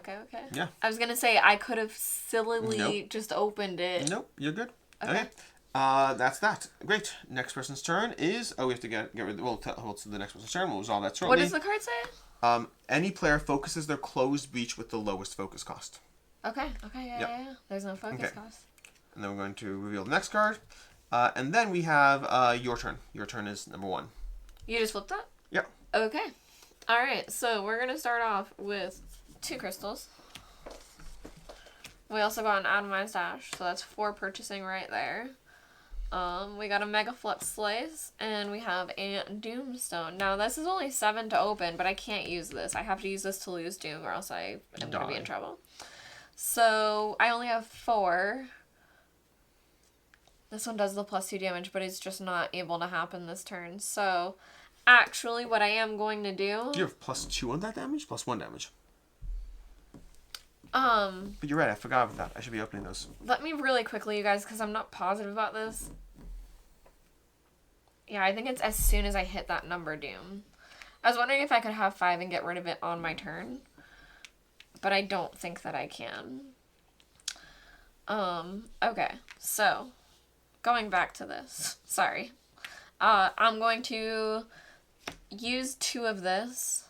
Yeah. I was gonna say I could have sillily just opened it. Nope, you're good. Okay. That's that. Great. Next person's turn is... Oh, we have to get rid... We'll hold to the next person's turn. We'll resolve that shortly. What does the card say? Any player focuses their closed breach with the lowest focus cost. Okay. Yeah. There's no focus cost. And then we're going to reveal the next card. And then we have your turn. Your turn is number 1. You just flipped that? Yep. Okay. Alright, so we're going to start off with 2 crystals. We also got an atomized stash, so that's 4 purchasing right there. We got a Mega Flux Slice, and we have a Doomstone. Now, this is only 7 to open, but I can't use this. I have to use this to lose Doom, or else I am going to be in trouble. So, I only have 4. This one does the +2 damage, but it's just not able to happen this turn. So, actually, what I am going to do... Do you have +2 on that damage? +1 damage? But you're right, I forgot about that. I should be opening those. Let me really quickly, you guys, because I'm not positive about this. Yeah, I think it's as soon as I hit that number Doom. I was wondering if I could have 5 and get rid of it on my turn. But I don't think that I can. Okay, so going back to this. Sorry. I'm going to use 2 of this.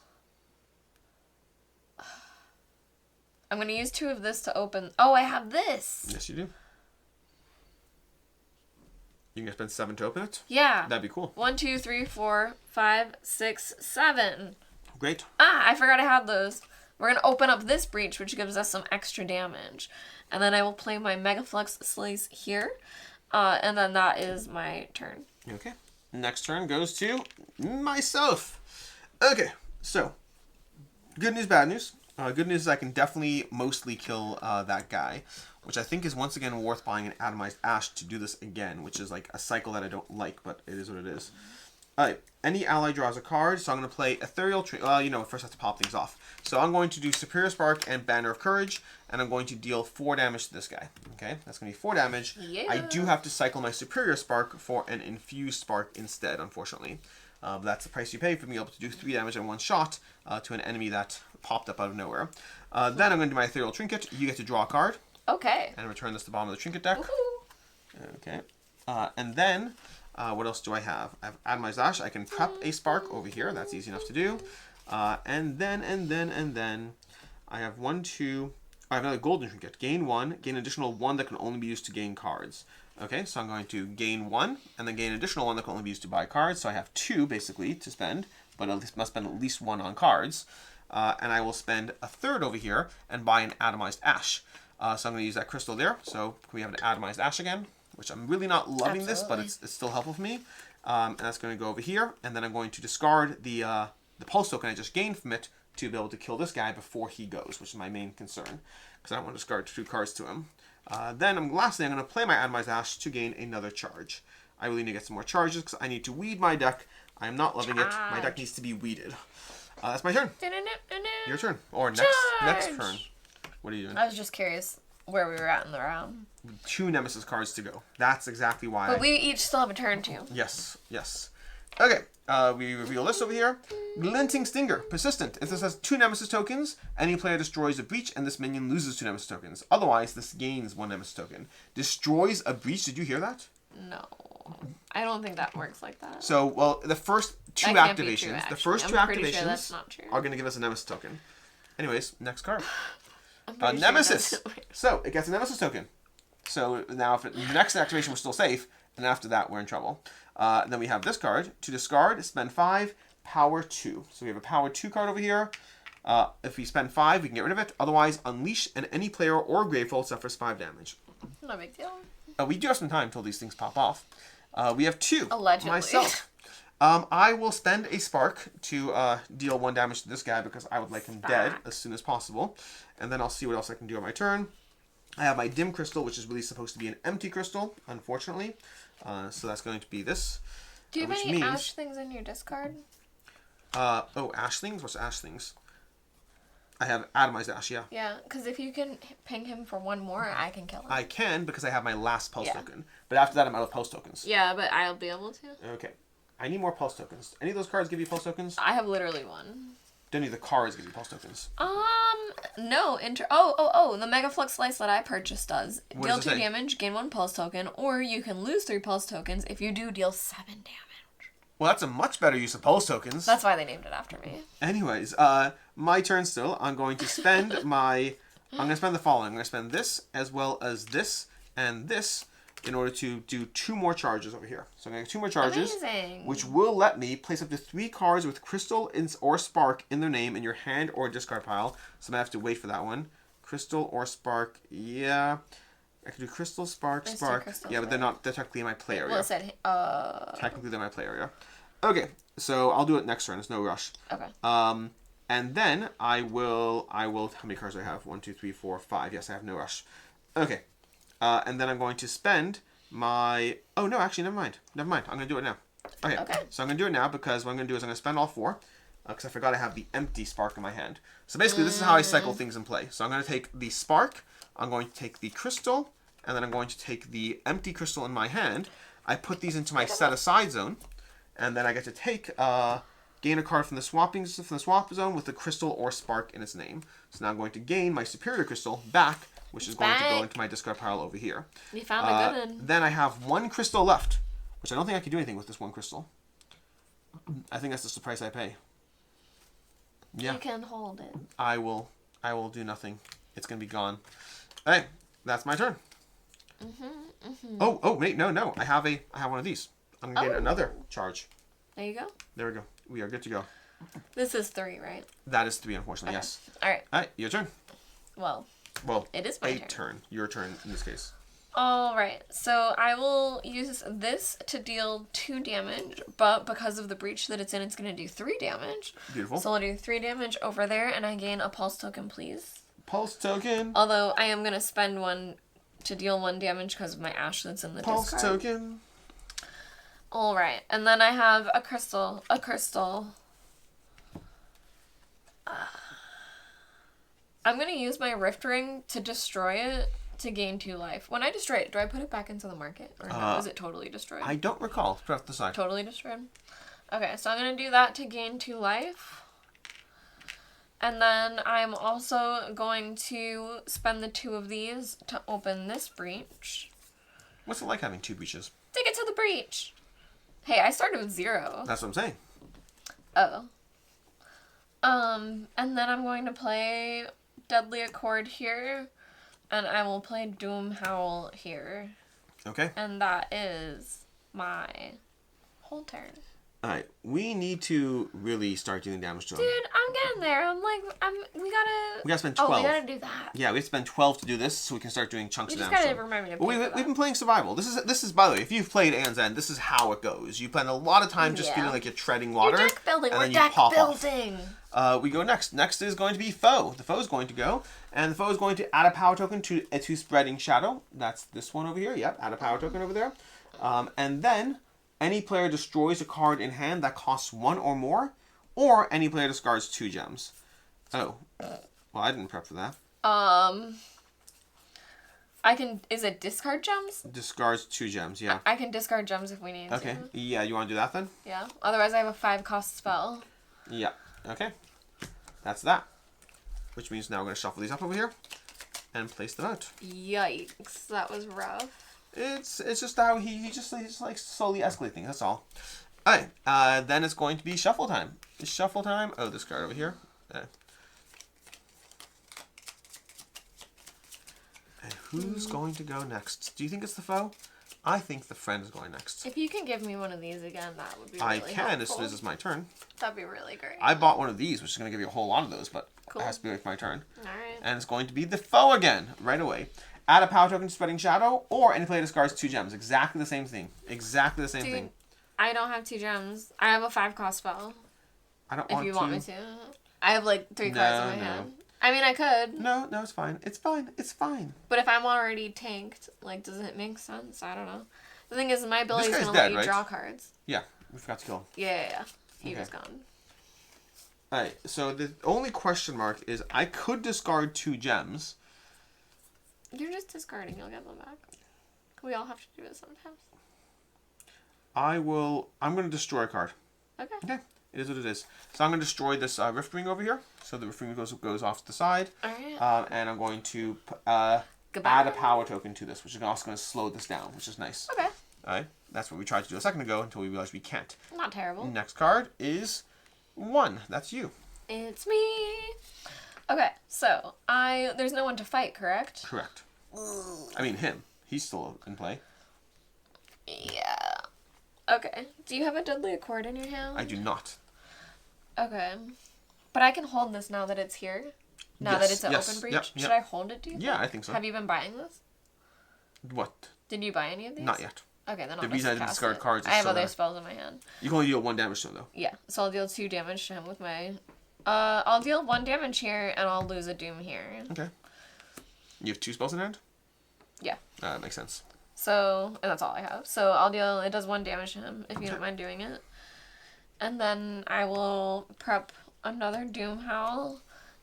I'm going to use 2 of this to open. Oh, I have this. Yes, you do. You can spend 7 to open it? Yeah. That'd be cool. 1, 2, 3, 4, 5, 6, 7. Great. I forgot I had those. We're going to open up this breach, which gives us some extra damage. And then I will play my Megaflux Slice here. And then that is my turn. Okay. Next turn goes to myself. Okay, so good news, bad news. Good news is I can definitely mostly kill that guy, which I think is once again worth buying an atomized ash to do this again, which is like a cycle that I don't like, but it is what it is. Alright, any ally draws a card, so I'm going to play Ethereal first I have to pop things off. So I'm going to do Superior Spark and Banner of Courage, and I'm going to deal 4 damage to this guy. Okay, that's going to be 4 damage. Yeah. I do have to cycle my Superior Spark for an Infused Spark instead, unfortunately. But that's the price you pay for being able to do 3 damage in one shot to an enemy that popped up out of nowhere. Then I'm going to do my Ethereal Trinket. You get to draw a card. Okay. And return this to the bottom of the Trinket deck. Woohoo. Okay. And then, what else do I have? I have Atomized Ash. I can prep a Spark over here. That's easy enough to do. And then, I have 1, 2... I have another Golden Trinket. Gain 1. Gain additional 1 that can only be used to gain cards. Okay, so I'm going to gain 1, and then gain additional 1 that can only be used to buy cards. So I have 2, basically, to spend, but I must spend at least 1 on cards. And I will spend a third over here and buy an Atomized Ash. So I'm going to use that crystal there. So we have an Atomized Ash again, which I'm really not loving this, but it's still helpful for me. And that's going to go over here, and then I'm going to discard the pulse token I just gained from it to be able to kill this guy before he goes, which is my main concern, because I don't want to discard 2 cards to him. Lastly, I'm going to play my Atomized Ash to gain another charge. I really need to get some more charges because I need to weed my deck. I am not loving it. My deck needs to be weeded. That's my turn. Your turn. Or next turn. What are you doing? I was just curious where we were at in the round. 2 Nemesis cards to go. That's exactly why. But we each still have a turn too. Yes. Okay. We reveal this over here. Glinting Stinger. Persistent. If this has 2 Nemesis tokens, any player destroys a breach and this minion loses 2 Nemesis tokens. Otherwise, this gains 1 Nemesis token. Destroys a breach. Did you hear that? No. I don't think that works like that. So, well, the first 2 that can't be activations, true, the first 2 I'm pretty activations sure that's not true. are going to give us a Nemesis token. Anyways, next card. I'm pretty sure Nemesis. that's not- So, it gets a Nemesis token. So, now if the next activation was still safe, and after that, we're in trouble. Then we have this card. To discard, spend 5, power 2. So we have a power 2 card over here. If we spend 5, we can get rid of it. Otherwise, unleash, and any player or Gravehold suffers 5 damage. No big deal. We do have some time until these things pop off. We have 2. Allegedly. Myself. I will spend a Spark to deal 1 damage to this guy because I would like him dead as soon as possible. And then I'll see what else I can do on my turn. I have my Dim Crystal, which is really supposed to be an empty crystal, unfortunately. So that's going to be this. Do you have any ash things in your discard? Ash things? What's ash things? I have Atomized Ash, yeah. Yeah, because if you can ping him for 1 more, I can kill him. I can because I have my last pulse token. But after that, I'm out of pulse tokens. Yeah, but I'll be able to. Okay. I need more pulse tokens. Any of those cards give you pulse tokens? I have literally 1. Don't any of the cards give you pulse tokens? No. The Mega Flux Slice that I purchased does. What Deal does it 2 say? damage, gain 1 pulse token, or you can lose 3 pulse tokens if you do deal 7 damage. Well, that's a much better use of pulse tokens. That's why they named it after me. Anyways, my turn still. I'm going to spend my... I'm going to spend the following. I'm going to spend this as well as this and this in order to do 2 more charges over here. So I'm going to get 2 more charges. Amazing. Which will let me place up to 3 cards with Crystal or Spark in their name in your hand or discard pile. So I'm going to have to wait for that one. Crystal or Spark, yeah. I could do Crystal, Spark, Spark. Yeah, but they're technically in my play area. Well, it said, Technically they're my play area. Okay, so I'll do it next turn. There's no rush. Okay. And then I will, how many cards do I have? 1, 2, 3, 4, 5. Yes, I have no rush. Okay. And then I'm going to spend my... Oh, no, actually, never mind. I'm going to do it now. Okay. So I'm going to do it now because what I'm going to do is I'm going to spend all 4 because I forgot I have the empty Spark in my hand. So basically, this is how I cycle things in play. So I'm going to take the Spark, I'm going to take the Crystal, and then I'm going to take the empty Crystal in my hand. I put these into my set-aside zone, and then I get to take Gain a card from the swap zone with a crystal or spark in its name. So now I'm going to gain my superior crystal back, which is going to go into my discard pile over here. You found a good one. Then I have one crystal left, which I don't think I can do anything with this one crystal. I think that's just the price I pay. Yeah. You can hold it. I will do nothing. It's going to be gone. Hey, that's my turn. Oh, wait, no. I have one of these. I'm going to get another charge. There you go. There we go. We are good to go. This is 3, right? That is 3, unfortunately, yes. All right, your turn. Well, it is my turn. Your turn in this case. All right, so I will use this to deal 2 damage, but because of the breach that it's in, it's going to do 3 damage. Beautiful. So I'll do 3 damage over there, and I gain a pulse token, please. Pulse token. Although I am going to spend 1 to deal 1 damage because of my ash that's in the pulse discard. Token. All right, and then I have a crystal. I'm going to use my Rift Ring to destroy it to gain 2 life. When I destroy it, do I put it back into the market? Or no, is it totally destroyed? I don't recall. Put it off the side. Totally destroyed? Okay, so I'm going to do that to gain 2 life. And then I'm also going to spend the 2 of these to open this breach. What's it like having 2 breaches? Take it to the breach! Hey, I started with 0. That's what I'm saying. Oh. And then I'm going to play Deadly Accord here, and I will play Doom Howl here. Okay. And that is my whole turn. Alright, we need to really start doing damage to him. Dude, I'm getting there. We gotta spend 12. Oh, we gotta do that. Yeah, we have to spend 12 to do this, so we can start doing chunks of damage. You just gotta remind me to play we've been playing survival. This is, by the way, if you've played Aeon's End, this is how it goes. You spend a lot of time just feeling like you're treading water. You're deck building. And We're then deck you pop building. Off. We go next. Next is going to be Foe. The Foe is going to go, and the Foe is going to add a power token to Spreading Shadow. That's this one over here. Yep, add a power token over there. And then any player destroys a card in hand that costs 1 or more, or any player discards 2 gems. Oh. Well, I didn't prep for that. Is it discard gems? Discards 2 gems, yeah. I can discard gems if we need to. Okay. Yeah, you want to do that then? Yeah. Otherwise, I have a 5-cost spell. Yeah. Okay. That's that. Which means now we're going to shuffle these up over here and place them out. Yikes. That was rough. It's just how he just like slowly escalate things. That's all. Alright. Then it's going to be shuffle time. Shuffle time. Oh, this card over here. And who's going to go next? Do you think it's the Foe? I think the Friend is going next. If you can give me one of these again, that would be really helpful. I can as soon as it's my turn. That'd be really great. I bought one of these, which is going to give you a whole lot of those, but cool. It has to be like my turn. Alright. And it's going to be the Foe again, right away. Add a power token to Spreading Shadow, or any player discards 2 gems. Exactly the same thing. Exactly the same thing. I don't have 2 gems. I have a 5-cost spell. I don't want to. If you want me to. I have like 3 cards in my hand. I mean, I could. No, it's fine. It's fine. It's fine. But if I'm already tanked, like, does it make sense? I don't know. The thing is, my ability is going to let you draw cards. Yeah, we forgot to kill him. Yeah. He was gone. Alright, so the only question mark is I could discard 2 gems. You're just discarding. You'll get them back. We all have to do it sometimes. I'm going to destroy a card. Okay. Okay. It is what it is. So I'm going to destroy this Rift Ring over here. So the Rift Ring goes off to the side. Alright. And I'm going to add a power token to this, which is also going to slow this down, which is nice. Okay. Alright. That's what we tried to do a second ago until we realized we can't. Not terrible. Next card is 1. That's you. It's me. Okay, so there's no one to fight, correct? Correct. I mean him. He's still in play. Yeah. Okay. Do you have a Deadly Accord in your hand? I do not. Okay. But I can hold this now that it's here? Now that it's an open breach? Yep. Should I hold it, do you think? Yeah, I think so. Have you been buying this? What? Did you buy any of these? Not yet. Okay, then I'll The reason I didn't discard cards is I have so other that spells in my hand. You can only deal 1 damage to him, though. Yeah, so I'll deal 2 damage to him with my... I'll deal 1 damage here, and I'll lose a Doom here. Okay. You have 2 spells in hand? Yeah. That makes sense. So, and that's all I have. So I'll deal... It does 1 damage to him, if you don't mind doing it. And then I will prep another Doom Howl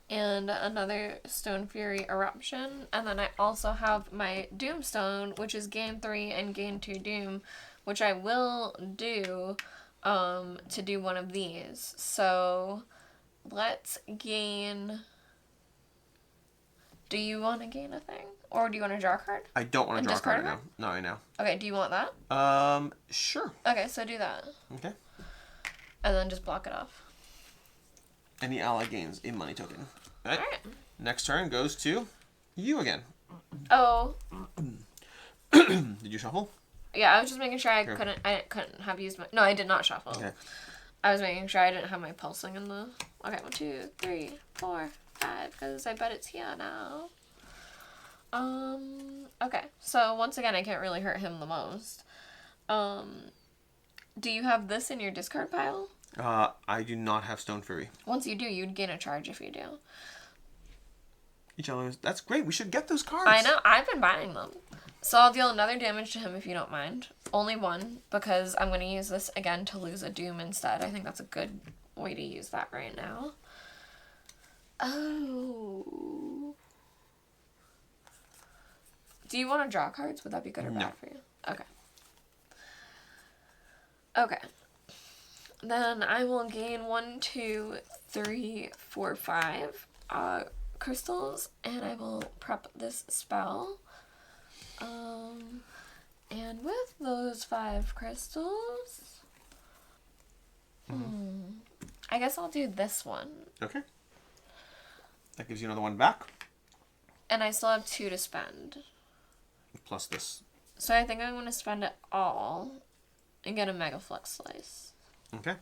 and another Stone Fury Eruption. And then I also have my Doomstone, which is gain 3 and gain 2 Doom, which I will do to do one of these. So let's gain... Do you want to gain a thing? Or do you want to draw a card? I don't want to draw a card right now. Not right now. Okay, do you want that? Sure. Okay, so do that. Okay. And then just block it off. Any ally gains a money token. All right. Alright. Next turn goes to you again. Oh. Did you shuffle? Yeah, I was just making sure I couldn't have used my... No, I did not shuffle. Okay. I was making sure I didn't have my pulsing in the... Okay, 1, 2, 3, 4, 5, because I bet it's here now. Okay, so once again, I can't really hurt him the most. Do you have this in your discard pile? I do not have Stone Fury. Once you do, you'd gain a charge if you do. Each other. That's great. We should get those cards. I know. I've been buying them. So I'll deal another damage to him if you don't mind. Only 1, because I'm going to use this again to lose a Doom instead. I think that's a good way to use that right now. Oh. Do you want to draw cards? Would that be good or bad for you? Okay. Okay. Then I will gain 1, 2, 3, 4, 5 crystals, and I will prep this spell. And with those 5 crystals, I guess I'll do this one. Okay. That gives you another one back. And I still have 2 to spend. Plus this. So I think I'm going to spend it all and get a Mega Flux Slice. Okay.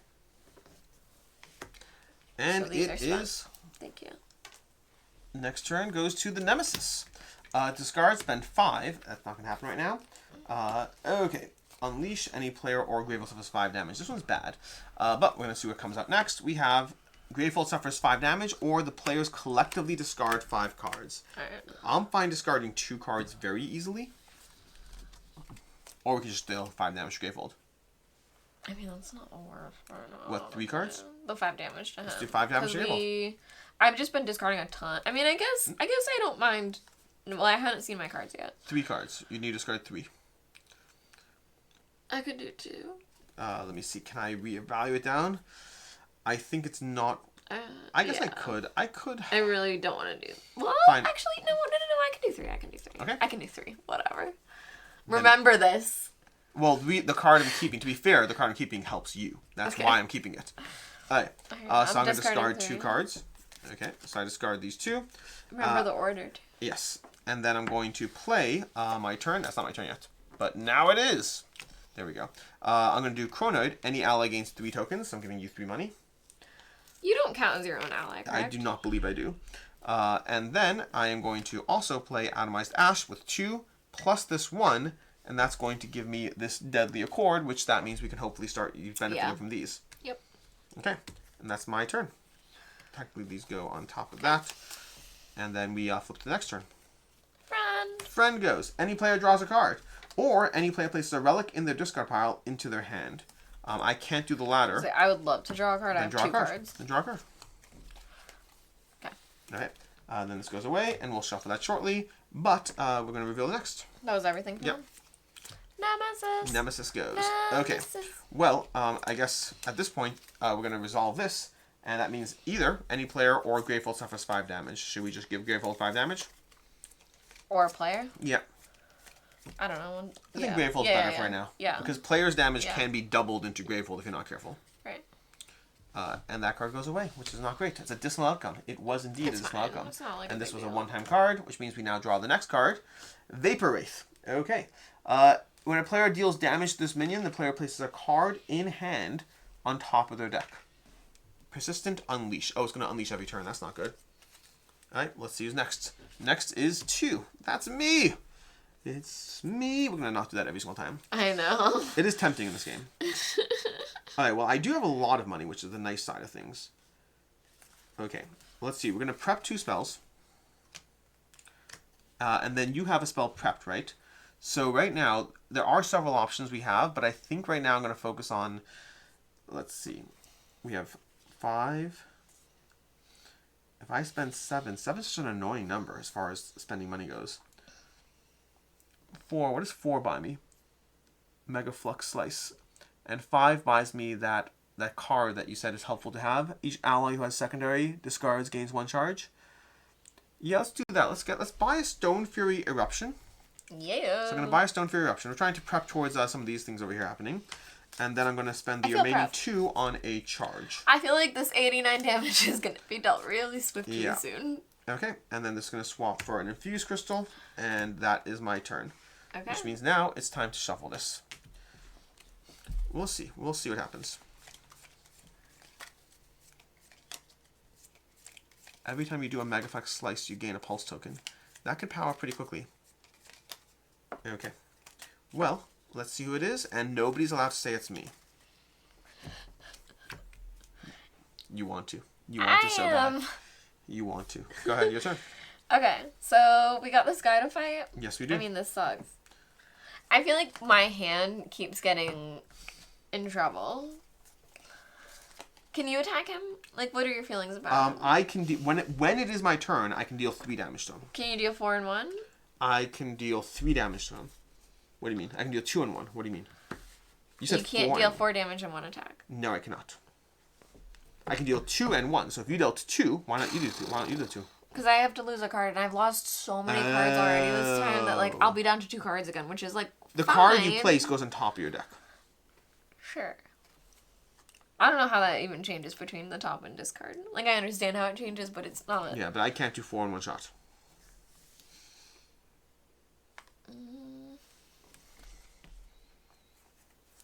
And so it is... Thank you. Next turn goes to the Nemesis. Discard, spend 5. That's not going to happen right now. Okay. Unleash any player or Gravehold suffers 5 damage. This one's bad. But we're going to see what comes up next. We have Gravehold suffers 5 damage, or the players collectively discard 5 cards. Alright. I'm fine discarding 2 cards very easily. Or we can just deal 5 damage to Gravehold. I mean, that's not worth it. What, 3 cards? The 5 damage to him. Let's do 5 damage to Gravehold. I've just been discarding a ton. I mean, I guess I don't mind. Well, I haven't seen my cards yet. 3 cards. You need to discard 3. I could do 2. Let me see. Can I reevaluate down? I think it's not... I guess yeah. I could... I really don't want to do... Well, Fine. actually, no. I can do 3. Okay. I can do 3. Whatever. Remember this. Well, the card I'm keeping, to be fair, the card I'm keeping helps you. That's why I'm keeping it. Alright. So I'm going to discard 2 cards. Okay. So I discard these 2. Remember the order. Yes. And then I'm going to play my turn. That's not my turn yet. But now it is. There we go. I'm going to do Chronoid. Any ally gains 3 tokens. So I'm giving you 3 money. You don't count as your own ally, correct? I do not believe I do. And then I am going to also play Atomized Ash with 2 plus this 1. And that's going to give me this Deadly Accord, which that means we can hopefully start benefiting from these. Yep. Okay. And that's my turn. Technically, these go on top of that. And then we flip to the next turn. Friend goes. Any player draws a card. Or any player places a relic in their discard pile into their hand. I can't do the latter. I would love to draw a card. I have 2 cards. Then draw a card. Okay. Alright. Then this goes away, and we'll shuffle that shortly. But we're going to reveal the next. That was everything for him? Nemesis. Nemesis goes. Okay. Well, I guess at this point, we're going to resolve this. And that means either any player or Gravehold suffers 5 damage. Should we just give Gravehold 5 damage? Or a player? Yeah. I don't know. I think Gravehold's better for right now. Yeah. Because player's damage can be doubled into Gravehold if you're not careful. Right. And that card goes away, which is not great. It's a dismal outcome. It was indeed a dismal outcome. It's not like and this was deal. A one-time card, which means we now draw the next card. Vapor Wraith. Okay. When a player deals damage to this minion, the player places a card in hand on top of their deck. Persistent Unleash. Oh, it's going to unleash every turn. That's not good. Alright, let's see who's next. Next is 2. That's me! It's me. We're going to not do that every single time. I know. It is tempting in this game. Alright, well, I do have a lot of money, which is the nice side of things. Okay, let's see. We're going to prep 2 spells. And then you have a spell prepped, right? So right now, there are several options we have, but I think right now I'm going to focus on... Let's see. We have 5... If I spend 7, 7 is such an annoying number as far as spending money goes. 4, what does 4 buy me? Mega Flux Slice. And 5 buys me that card that you said is helpful to have. Each ally who has secondary discards gains 1 charge. Yeah, let's do that. Let's buy a Stone Fury Eruption. Yeah. So I'm going to buy a Stone Fury Eruption. We're trying to prep towards some of these things over here happening. And then I'm going to spend the remaining 2 on a charge. I feel like this 89 damage is going to be dealt really swiftly soon. Okay, and then this is going to swap for an Infused Crystal, and that is my turn. Okay. Which means now it's time to shuffle this. We'll see. We'll see what happens. Every time you do a Magaflex Slice, you gain a Pulse token. That could power pretty quickly. Okay. Well, let's see who it is, and nobody's allowed to say it's me. You want to. You want to so bad. You want to. Go ahead, your turn. Okay, so we got this guy to fight. Yes, we do. I mean, this sucks. I feel like my hand keeps getting in trouble. Can you attack him? Like, what are your feelings about him? I can when it is my turn, I can deal 3 damage to him. Can you deal 4 and 1? I can deal 3 damage to him. What do you mean? I can deal 2 and 1. What do you mean? You said you can't deal 4 damage in 1 attack. No, I cannot. I can deal 2 and 1. So if you dealt 2, why not you do 2? Why don't you do 2? Because I have to lose a card, and I've lost so many cards already this time that, like, I'll be down to 2 cards again, which is, like, the fine. card you place goes on top of your deck. Sure. I don't know how that even changes between the top and discard. Like, I understand how it changes, but it's not. Yeah, but I can't do 4 in 1 shot.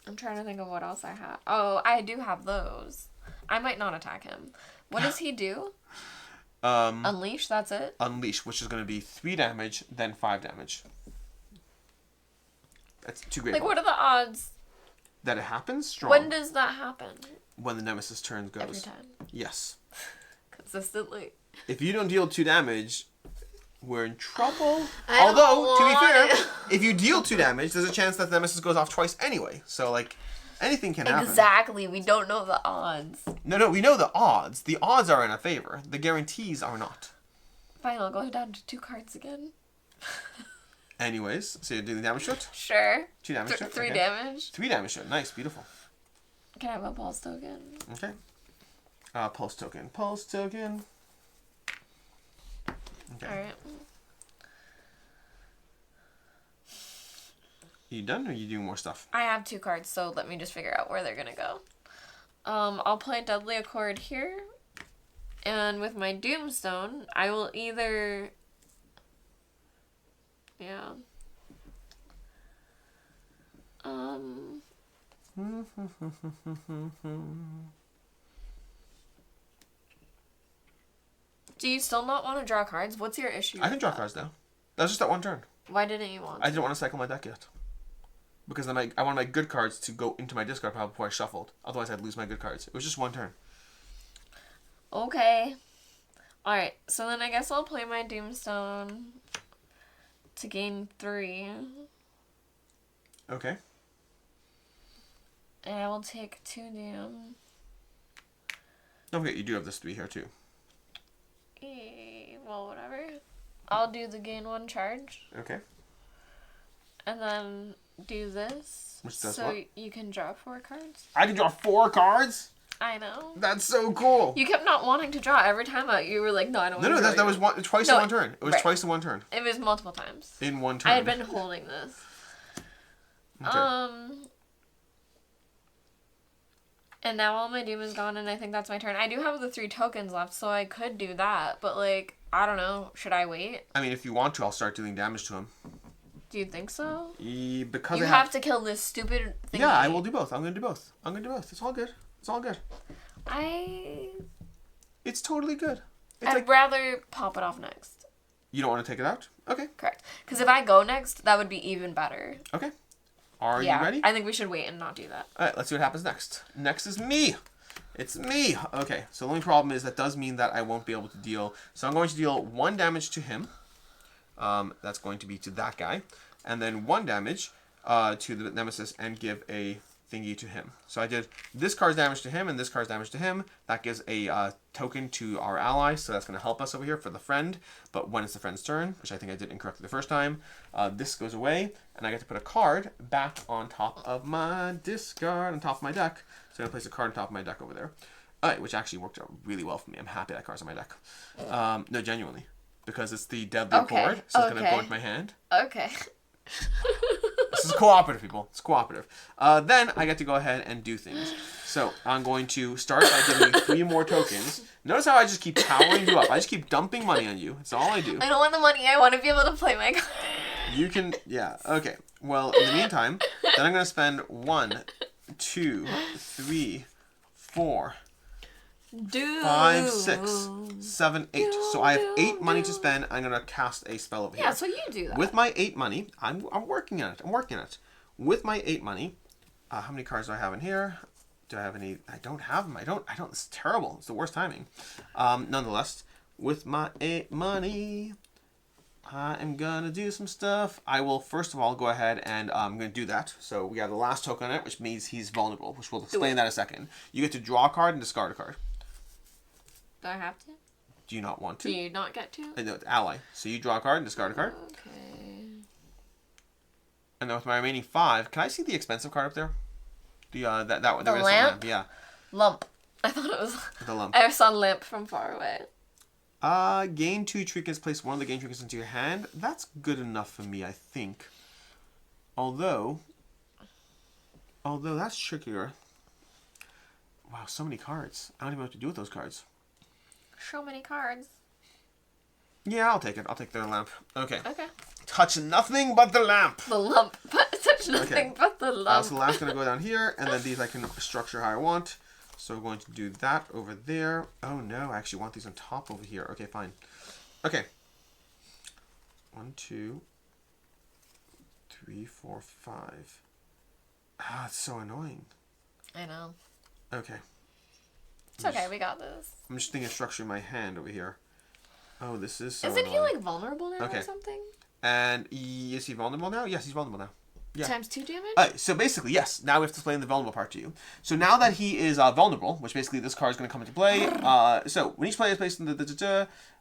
I'm trying to think of what else I have. Oh, I do have those. I might not attack him. What does he do? Unleash, that's it? Unleash, which is going to be 3 damage, then 5 damage. That's too great. Like, what are the odds? That it happens? Strong. When does that happen? When the Nemesis turn goes. Every time? Yes. Consistently. If you don't deal 2 damage, we're in trouble. I Although, to be fair, if you deal 2 damage, there's a chance that the Nemesis goes off twice anyway. So, like, anything can happen. Exactly. We don't know the odds. No, we know the odds. The odds are in our favor. The guarantees are not. Fine, I'll go down to 2 cards again. Anyways, so you're doing the damage to it? Sure. 2 damage to it? 3 okay. damage. 3 damage to it. Nice, beautiful. Can I have a pulse token? Okay. Pulse token. Pulse token. Okay. Alright. You done, or are you doing more stuff? I have 2 cards, so let me just figure out where they're gonna go. I'll play Deadly Accord here. And with my Doomstone, I will either... Yeah. Do you still not want to draw cards? What's your issue? I can draw cards now. That was just that one turn. Why didn't you want to? I didn't want to cycle my deck yet. Because then I wanted my good cards to go into my discard pile before I shuffled. Otherwise, I'd lose my good cards. It was just one turn. Okay. Alright, so then I guess I'll play my Doomstone to gain 3. Okay. And I will take 2 down. Don't forget, you do have this 3 here, too. Well, whatever. I'll do the gain 1 charge. Okay. And then do this. Which does so what? you can draw 4 cards. I can draw 4 cards? I know. That's so cool. You kept not wanting to draw every time you were like, no, I don't want to draw. No, that was twice in one turn. It was twice in one turn. It was multiple times. In one turn. I had been holding this. Okay. And now all my doom is gone, and I think that's my turn. I do have the 3 tokens left, so I could do that. But, like, I don't know. Should I wait? I mean, if you want to, I'll start doing damage to him. Do you think so? Because you have to kill this stupid thing. Yeah, I will do both. I'm going to do both. It's all good. It's all good. It's totally good. I'd rather pop it off next. You don't want to take it out? Okay. Correct. Because if I go next, that would be even better. Okay. Are you ready? I think we should wait and not do that. Alright, let's see what happens next. Next is me. It's me. Okay, so the only problem is that does mean that I won't be able to deal. So I'm going to deal 1 damage to him. That's going to be to that guy. And then 1 damage to the Nemesis and give a thingy to him. So I did this card's damage to him and this card's damage to him. That gives a token to our ally, so that's going to help us over here for the friend. But when it's the friend's turn, which I think I did incorrectly the first time, this goes away, and I get to put a card back on top of my discard, on top of my deck. So I'm going to place a card on top of my deck over there. Alright, which actually worked out really well for me. I'm happy that card's on my deck. No, genuinely. Because it's the deadly accord, so it's going to go into my hand. Okay. This is cooperative, people. It's cooperative. Then I get to go ahead and do things. So I'm going to start by giving you 3 more tokens. Notice how I just keep powering you up. I just keep dumping money on you. That's all I do. I don't want the money. I want to be able to play my card. You can, yeah, okay. Well, in the meantime, then I'm going to spend 1, 2, 3, 4, 5, 6, 7, 8. So I have 8 money to spend. I'm going to cast a spell over here. Yeah, so you do that. With my 8 money, I'm working on it. I'm working on it. With my 8 money, how many cards do I have in here? Do I have any? I don't have them. I don't. It's terrible. It's the worst timing. Nonetheless, with my 8 money, I am going to do some stuff. I will, first of all, go ahead and I'm going to do that. So we have the last token on it, which means he's vulnerable, which we'll explain that in a second. You get to draw a card and discard a card. Do I have to? Do you not want to? Do you not get to? No, it's ally. So you draw a card and discard a card. Okay. And then with my remaining 5, can I see the expensive card up there? The that one. The lamp? Yeah. Lump. I thought it was... The lump. I saw lamp from far away. Gain 2 trinkets. Place one of the gain trinkets into your hand. That's good enough for me, I think. Although that's trickier. Wow, so many cards. I don't even know what to do with those cards. So many cards. Yeah, I'll take it. I'll take their lamp. Okay. Okay. Touch nothing but the lamp. The lump. Touch nothing but the lump. So the lamp's going to go down here, and then these I can structure how I want. So we're going to do that over there. Oh no, I actually want these on top over here. Okay, fine. Okay. 1, 2, 3, 4, 5. Ah, it's so annoying. I know. Okay. It's okay, we got this. I'm just thinking of structuring my hand over here. Oh, this is so Isn't annoying. he like vulnerable now Okay. or something? And is he vulnerable now? Yes, he's vulnerable now. Yeah. Times 2 damage? So basically, yes. Now we have to explain the vulnerable part to you. So now that he is vulnerable, which basically this card is going to come into play. So when each player is placed in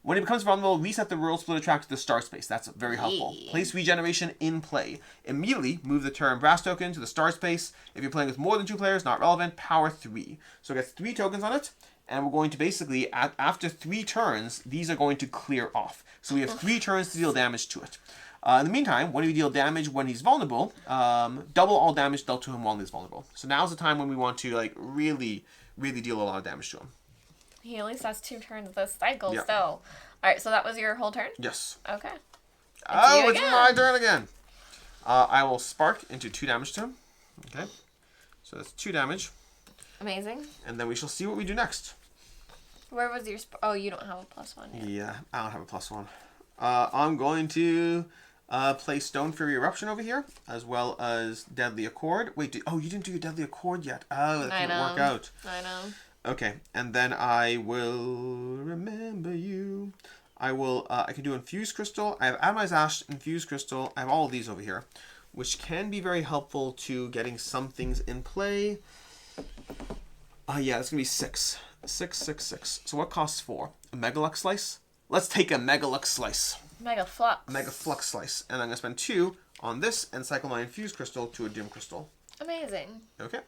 when he becomes vulnerable, reset the world splitter track to the star space. That's very helpful. Yeah. Place regeneration in play. Immediately move the turn brass token to the star space. If you're playing with more than 2 players, not relevant. Power 3. So it gets 3 tokens on it. And we're going to basically, after 3 turns, these are going to clear off. So we have 3 turns to deal damage to it. In the meantime, when we deal damage when he's vulnerable, double all damage dealt to him while he's vulnerable. So now's the time when we want to really deal a lot of damage to him. He at least has 2 turns this cycle, Yeah. so. Alright, so that was your whole turn? Yes. Okay. Oh, it's again. my turn again. I will spark into 2 damage to him. Okay. So that's 2 damage. Amazing. And then we shall see what we do next. Where was your... Oh, you don't have a +1 yet. Yeah, I don't have a +1. I'm going to play Stone Fury Eruption over here, as well as Deadly Accord. Wait, you didn't do your Deadly Accord yet. Oh, that didn't work out. I know. Okay, and then I will remember you. I can do Infused Crystal. I have Adamized Ash, Infused Crystal. I have all of these over here, which can be very helpful to getting some things in play. Yeah, that's going to be 6. 6, 6, 6. So what costs 4? A Megalux Slice? Let's take a Megalux Slice. Mega Flux. Mega Flux Slice. And I'm going to spend 2 on this and cycle my Infused Crystal to a Doom Crystal. Amazing. Okay.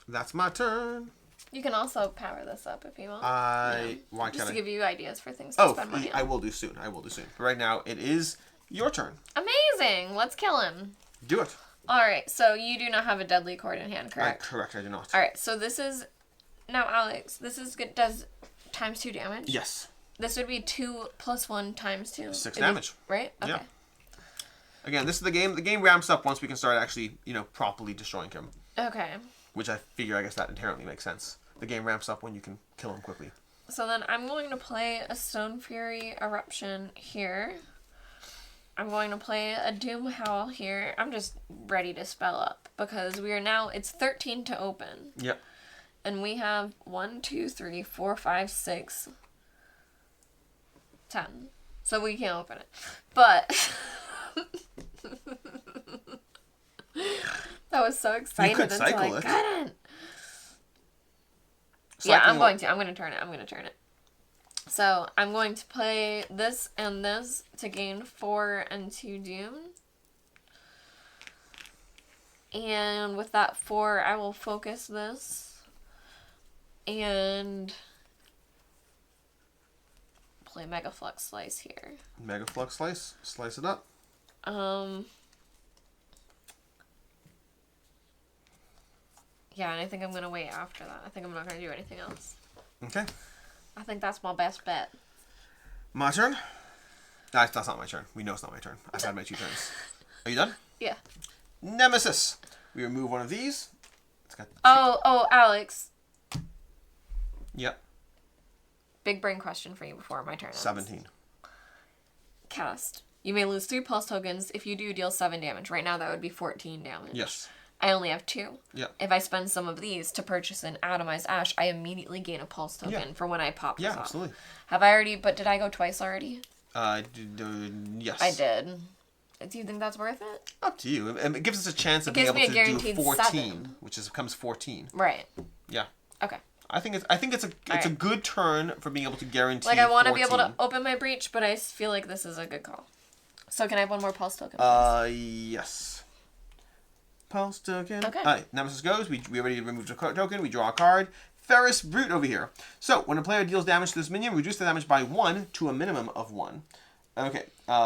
That's my turn. You can also power this up if you want. Why can't Just to I? give you ideas for things to spend money on. I will do soon. But right now, it is your turn. Amazing. Let's kill him. Do it. Alright, so you do not have a deadly cord in hand, correct? Correct, I do not. Alright, so this is... Now, Alex, this is good. Does times 2 damage? Yes. This would be 2 + 1 times 2. 6 damage. Right? Okay. Yeah. Again, this is the game. The game ramps up once we can start actually, properly destroying him. Okay. Which I figure, I guess that inherently makes sense. The game ramps up when you can kill him quickly. So then I'm going to play a Stone Fury Eruption here. I'm going to play a Doom Howl here. I'm just ready to spell up because we are now, it's 13 to open. Yep. And we have 1, 2, 3, 4, 5, 6, 10. So we can't open it. But that I was so excited could until cycle I it. couldn't. Cycling I'm going to turn it. So I'm going to play this and this to gain 4 and 2 doom. And with that 4, I will focus this and play Mega Flux Slice here. Mega Flux Slice. Slice it up. Yeah, and I think I'm going to wait after that. I think I'm not going to do anything else. Okay. I think that's my best bet. My turn? That's not my turn. We know it's not my turn. I've had my 2 turns. Are you done? Yeah. Nemesis. We remove one of these. It's got Alex. Yep. Big brain question for you before my turn ends. 17. Cast. You may lose 3 pulse tokens. If you do, deal 7 damage. Right now, that would be 14 damage. Yes. I only have 2. Yep. If I spend some of these to purchase an atomized ash, I immediately gain a pulse token for when I pop this off. Absolutely. Have I already, but did I go twice already? Yes. I did. Do you think that's worth it? Up to you. It gives us a chance of being gives able me a to do guaranteed 14, 7. which becomes 14. Right. Yeah. Okay. I think it's a good turn for being able to guarantee. Like I want to be 14. able to open my breach, but I feel like this is a good call. So can I have one more pulse token? Yes. Pulse token. Okay. Alright, Nemesis goes. We already removed a token. We draw a card. Ferris Brute over here. So when a player deals damage to this minion, reduce the damage by 1 to a minimum of 1. Okay.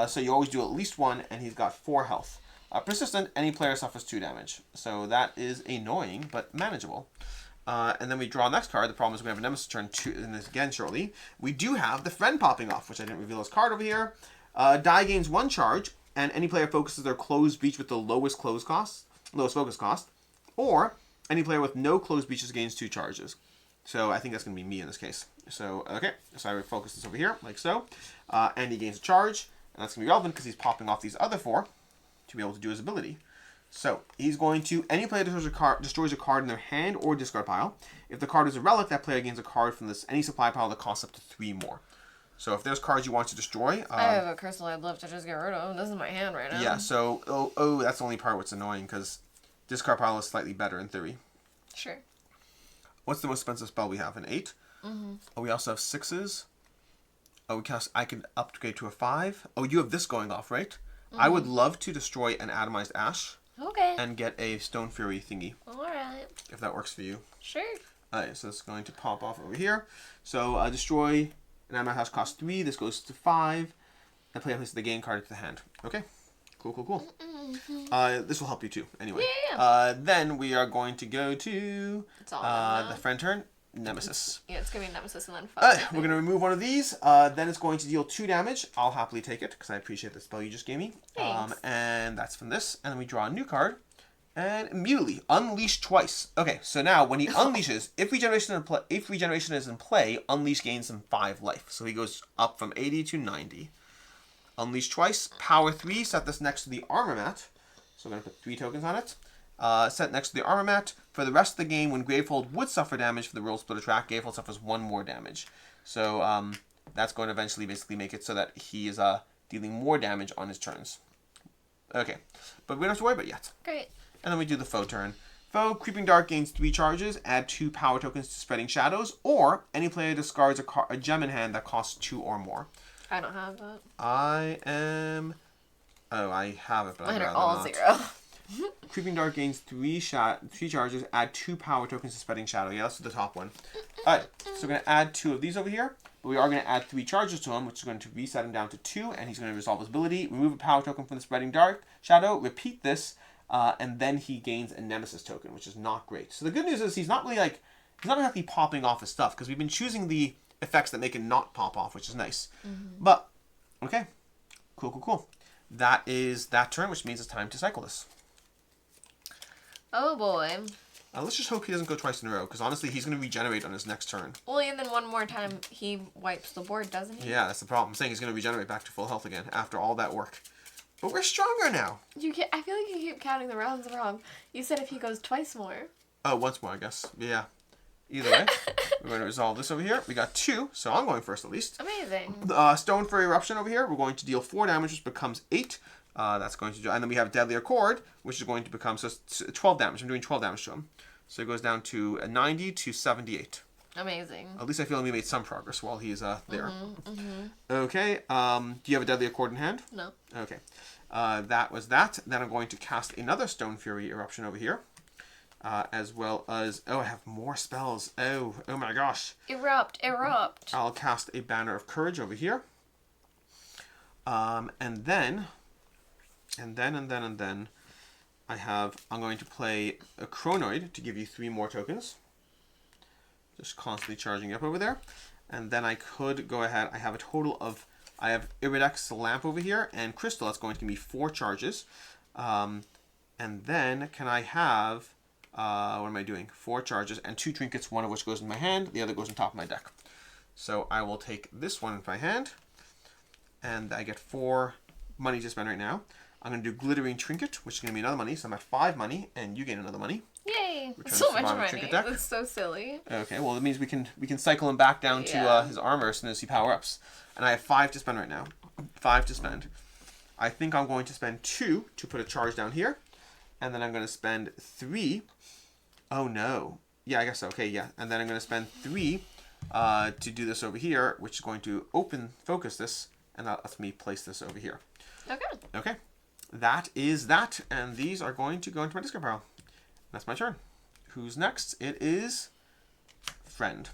So you always do at least 1, and he's got 4 health. Persistent. Any player suffers 2 damage. So that is annoying, but manageable. And then we draw next card. The problem is we have a Nemesis turn 2 in this again shortly. We do have the Friend popping off, which I didn't reveal his card over here. Die gains 1 charge, and any player focuses their closed breach with the lowest focus cost, or any player with no closed breaches gains 2 charges. So I think that's going to be me in this case. So, okay, so I would focus this over here, like so. And he gains a charge, and that's going to be relevant because he's popping off these other 4 to be able to do his ability. So, he's going to, any player destroys a card in their hand or discard pile. If the card is a relic, that player gains a card from any supply pile that costs up to 3 more. So if there's cards you want to destroy... I have a crystal I'd love to just get rid of. This is my hand right now. Yeah, so, that's the only part what's annoying, because discard pile is slightly better in theory. Sure. What's the most expensive spell we have? An 8? Mm-hmm. Oh, we also have 6s. Oh, I can upgrade to a 5. Oh, you have this going off, right? Mm-hmm. I would love to destroy an atomized ash. Okay. And get a Stone Fury thingy. Alright. If that works for you. Sure. Alright, so it's going to pop off over here. So, destroy an atomized ash costs 3. This goes to 5. And play a place the game card to the hand. Okay. Cool. Mm-hmm. This will help you too, anyway. Yeah. Then we are going to go to the friend turn. Nemesis. Yeah, it's going to be Nemesis and then 5. We're going to remove one of these. Then it's going to deal 2 damage. I'll happily take it, because I appreciate the spell you just gave me. Thanks. And that's from this. And then we draw a new card. And immediately, unleash twice. Okay, so now when he unleashes, if regeneration is in play, unleash gains him 5 life. So he goes up from 80 to 90. Unleash twice. Power 3. Set this next to the armor mat. So we're going to put 3 tokens on it. Set next to the armor mat. For the rest of the game, when Gravehold would suffer damage for the World Splitter track, Gravehold suffers 1 more damage. So that's going to eventually basically make it so that he is dealing more damage on his turns. Okay, but we don't have to worry about it yet. Great. And then we do the foe turn. Foe, Creeping Dark gains 3 charges, add 2 power tokens to Spreading Shadows, or any player discards a gem in hand that costs 2 or more. I don't have that. I have it, but mine I'd are rather all not. 0. Creeping Dark gains 3 charges, add 2 power tokens to Spreading Shadow. Yeah, that's the top one. Alright, so we're going to add 2 of these over here. But we are going to add 3 charges to him, which is going to reset him down to 2, and he's going to resolve his ability. Remove a power token from the Spreading Dark Shadow, repeat this, and then he gains a Nemesis token, which is not great. So the good news is he's not exactly popping off his stuff, because we've been choosing the effects that make it not pop off, which is nice. Mm-hmm. But, okay. Cool. That is that turn, which means it's time to cycle this. Oh boy. Let's just hope he doesn't go twice in a row, because honestly, he's going to regenerate on his next turn. Well, and then one more time he wipes the board, doesn't he? Yeah, that's the problem. I'm saying he's going to regenerate back to full health again after all that work. But we're stronger now. I feel like you keep counting the rounds wrong. You said if he goes twice more. Oh, once more, I guess. Yeah. Either way, we're going to resolve this over here. We got 2, so I'm going first at least. Amazing. Stone for Eruption over here. We're going to deal 4 damage, which becomes 8. That's going to do, and then we have Deadly Accord, which is going to become, so it's 12 damage. I'm doing 12 damage to him. So it goes down to 90 to 78. Amazing. At least I feel we made some progress while he's there. Okay, do you have a Deadly Accord in hand? No. Okay. That was that. Then I'm going to cast another Stone Fury Eruption over here. As well as, I have more spells. Oh my gosh. Erupt. I'll cast a Banner of Courage over here. And then I'm going to play a Chronoid to give you 3 more tokens. Just constantly charging up over there. And then I could go ahead, I have a total of, I have Iridex Lamp over here, and Crystal, that's going to give me 4 charges. And then can I have, what am I doing? 4 charges and 2 trinkets, one of which goes in my hand, the other goes on top of my deck. So I will take this one in my hand, and I get 4 money to spend right now. I'm going to do Glittering Trinket, which is going to be another money, so I'm at 5 money, and you gain another money. Yay! Return So much Survivor money. Trinket deck. That's so silly. Okay, well, it means we can cycle him back down to his armor as soon as he power-ups. And I have 5 to spend right now. 5 to spend. I think I'm going to spend 2 to put a charge down here. And then I'm going to spend 3. Oh, no. Yeah, I guess so. Okay, yeah. And then I'm going to spend 3 to do this over here, which is going to focus this, and that lets me place this over here. Okay. Okay. That is that, and these are going to go into my discard pile. That's my turn. Who's next? It is Friend.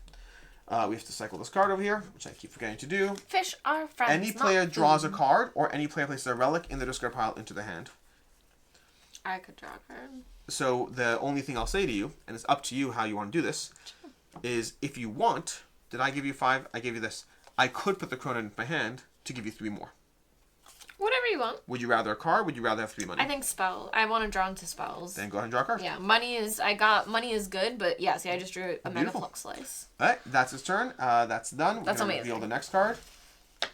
We have to cycle this card over here, which I keep forgetting to do. Fish are friends. Any player draws a card, or any player places a relic in the discard pile into the hand. I could draw a card. So the only thing I'll say to you, and it's up to you how you want to do this, is if you want, did I give you 5? I gave you this. I could put the Chrono in my hand to give you 3 more. Whatever you want. Would you rather a card? Would you rather have 3 money? I think spell. I want to draw into spells. Then go ahead and draw a card. Yeah, money is good, but yeah, see, I just drew a Mega Flux Slice. Alright, that's his turn. That's done. That's amazing. Reveal the next card.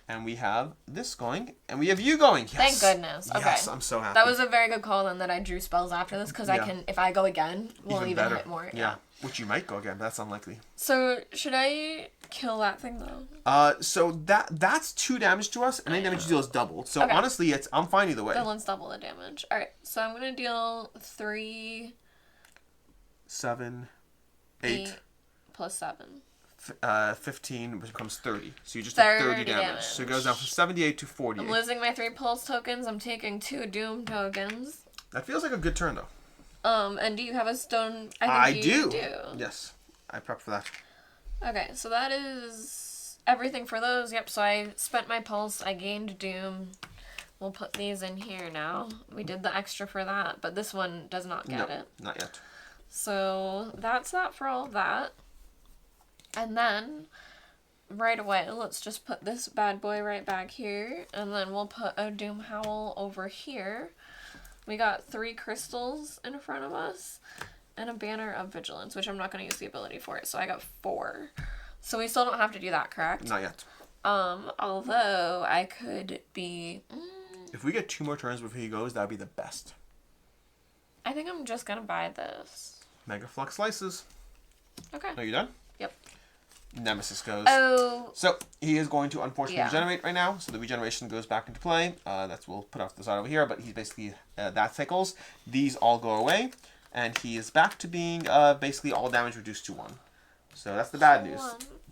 And we have this going, and we have you going. Yes. Thank goodness. Okay. Yes, I'm so happy. That was a very good call then that I drew spells after this, because I can, if I go again, we'll even better. hit more. Yeah. Which you might go again, but that's unlikely. So, should I kill that thing though? So that's 2 damage to us, and any damage you deal is doubled. So honestly, I'm fine either way. Then let's double the damage. Alright, so I'm gonna deal 3... 7, 8 plus 7. 15, which becomes 30. So you just did 30 damage. So it goes down from 78 to 48. I'm losing my 3 pulse tokens. I'm taking 2 doom tokens. That feels like a good turn, though. And do you have a stone? I think do. You do. Yes. I prepped for that. Okay, so that is everything for those. Yep, so I spent my pulse. I gained doom. We'll put these in here now. We did the extra for that, but this one does not get it. Not yet. So that's that for all that. And then, right away, let's just put this bad boy right back here. And then we'll put a Doom Howl over here. We got 3 crystals in front of us. And a Banner of Vigilance, which I'm not going to use the ability for it. So I got 4. So we still don't have to do that, correct? Not yet. Although I could be... If we get 2 more turns before he goes, that would be the best. I think I'm just going to buy this. Mega Flux Slices. Okay. Are you done? Yep. Nemesis goes. Oh. So he is going to unfortunately regenerate right now. So the regeneration goes back into play. We'll put off the side over here, but he's basically that cycles. These all go away, and he is back to being basically all damage reduced to 1. So that's the bad news.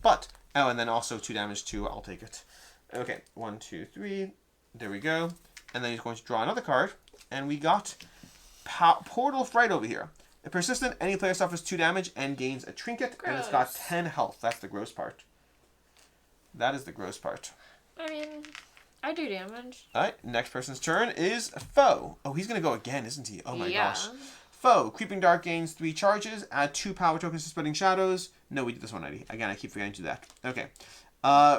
But and then also 2 damage too. I'll take it. Okay, 1, 2, 3. There we go. And then he's going to draw another card, and we got Portal Fright over here. A persistent, any player suffers 2 damage and gains a trinket, and it's got 10 health. That's the gross part. That is the gross part. I mean, I do damage. Alright, next person's turn is Foe. Oh, he's going to go again, isn't he? Oh my gosh. Foe, Creeping Dark gains 3 charges, add 2 power tokens to Spreading Shadows. No, we did this one already. Again, I keep forgetting to do that. Okay.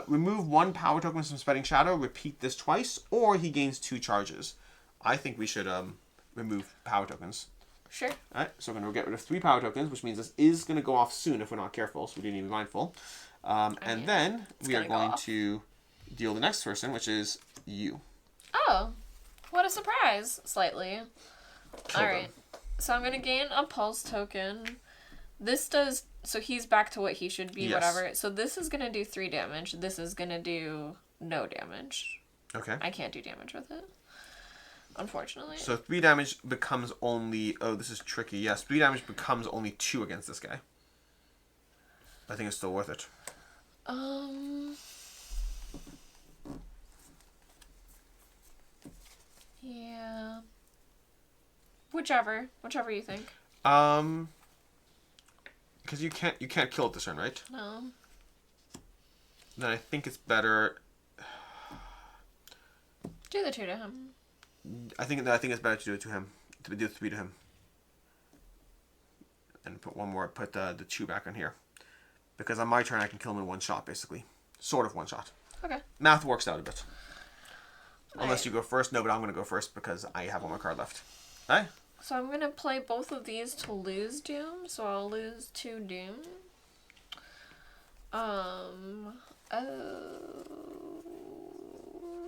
Remove 1 power token from Spreading Shadow, repeat this twice, or he gains 2 charges. I think we should remove power tokens. Sure. Alright, so we're going to get rid of 3 power tokens, which means this is going to go off soon if we're not careful, so we do need to be mindful. And then we are going to deal the next person, which is you. Oh, what a surprise, slightly. Alright, so I'm going to gain a pulse token. This does, so he's back to what he should be, whatever. So this is going to do 3 damage. This is going to do no damage. Okay. I can't do damage with it. unfortunately. So 3 damage becomes only... Oh, this is tricky. Yes, 3 damage becomes only 2 against this guy. I think it's still worth it. Yeah. Whichever you think. Because you can't kill it this turn, right? No. Then I think it's better... Do the 2 to him. I think it's better to do it to him. To do 3 to him. And put one more. Put the 2 back on here. Because on my turn I can kill him in one shot, basically. Sort of one shot. Okay. Math works out a bit. Unless Right. you go first. No, but I'm going to go first because I have one more card left. Alright? So I'm going to play both of these to lose Doom. So I'll lose 2 Doom.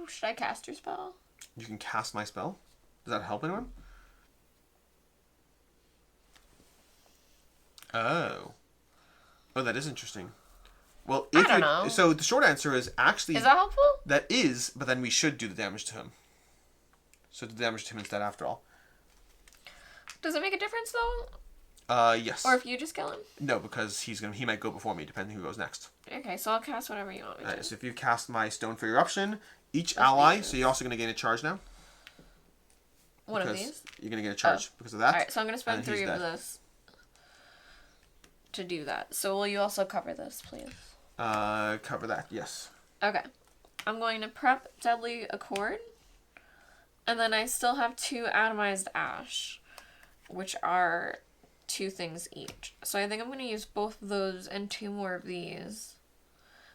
Should I cast your spell? You can cast my spell. Does that help anyone? Oh. Oh, that is interesting. Well, if I don't know. So the short answer is actually... Is that helpful? That is, but then we should do the damage to him. So do the damage to him instead after all. Does it make a difference though? Yes. Or if you just kill him? No, because he might go before me, depending who goes next. Okay, so I'll cast whatever you want me to. So if you cast my Stone for Eruption, each ally, so you're also going to gain a charge now. One of these? You're going to get a charge because of that. Alright, so I'm going to spend And 3 he's of dead. this to do that. So will you also cover this, please? Cover that, yes. Okay. I'm going to prep Deadly Accord. And then I still have 2 Atomized Ash, which are 2 things each. So I think I'm going to use both of those and 2 more of these.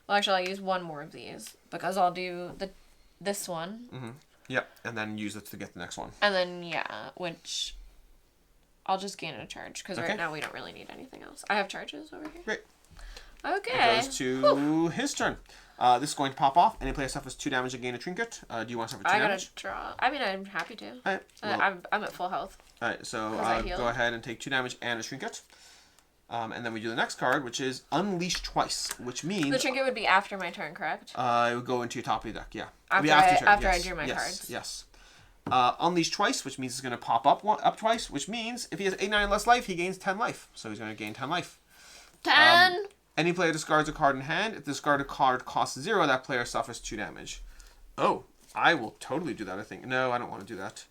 Well, actually, I'll use 1 more of these because I'll do this one. Mm-hmm. Yep, and then use it to get the next one. And then, yeah, which I'll just gain a charge because Okay. right now we don't really need anything else. I have charges over here. Great. Okay. It goes to his turn. This is going to pop off. Any player suffers 2 damage and gain a trinket. Do you want to suffer 2 I damage? gotta draw. I mean, I'm happy to. Alright, well, I'm at full health. alright, so 'Cause I heal. go ahead and take 2 damage and a trinket. And then we do the next card, which is Unleash Twice, which means... The trinket would be after my turn, correct? it would go into your top of your deck, yeah. After It'll be your turn, after I yes, drew my yes, cards. Yes. Unleash Twice, which means it's going to pop up twice, which means if he has 8, 9 less life, he gains 10 life. So he's going to gain 10 life. 10! Any player discards a card in hand. If the discarded card costs 0, that player suffers 2 damage. Oh, I will totally do that, I think. No, I don't want to do that.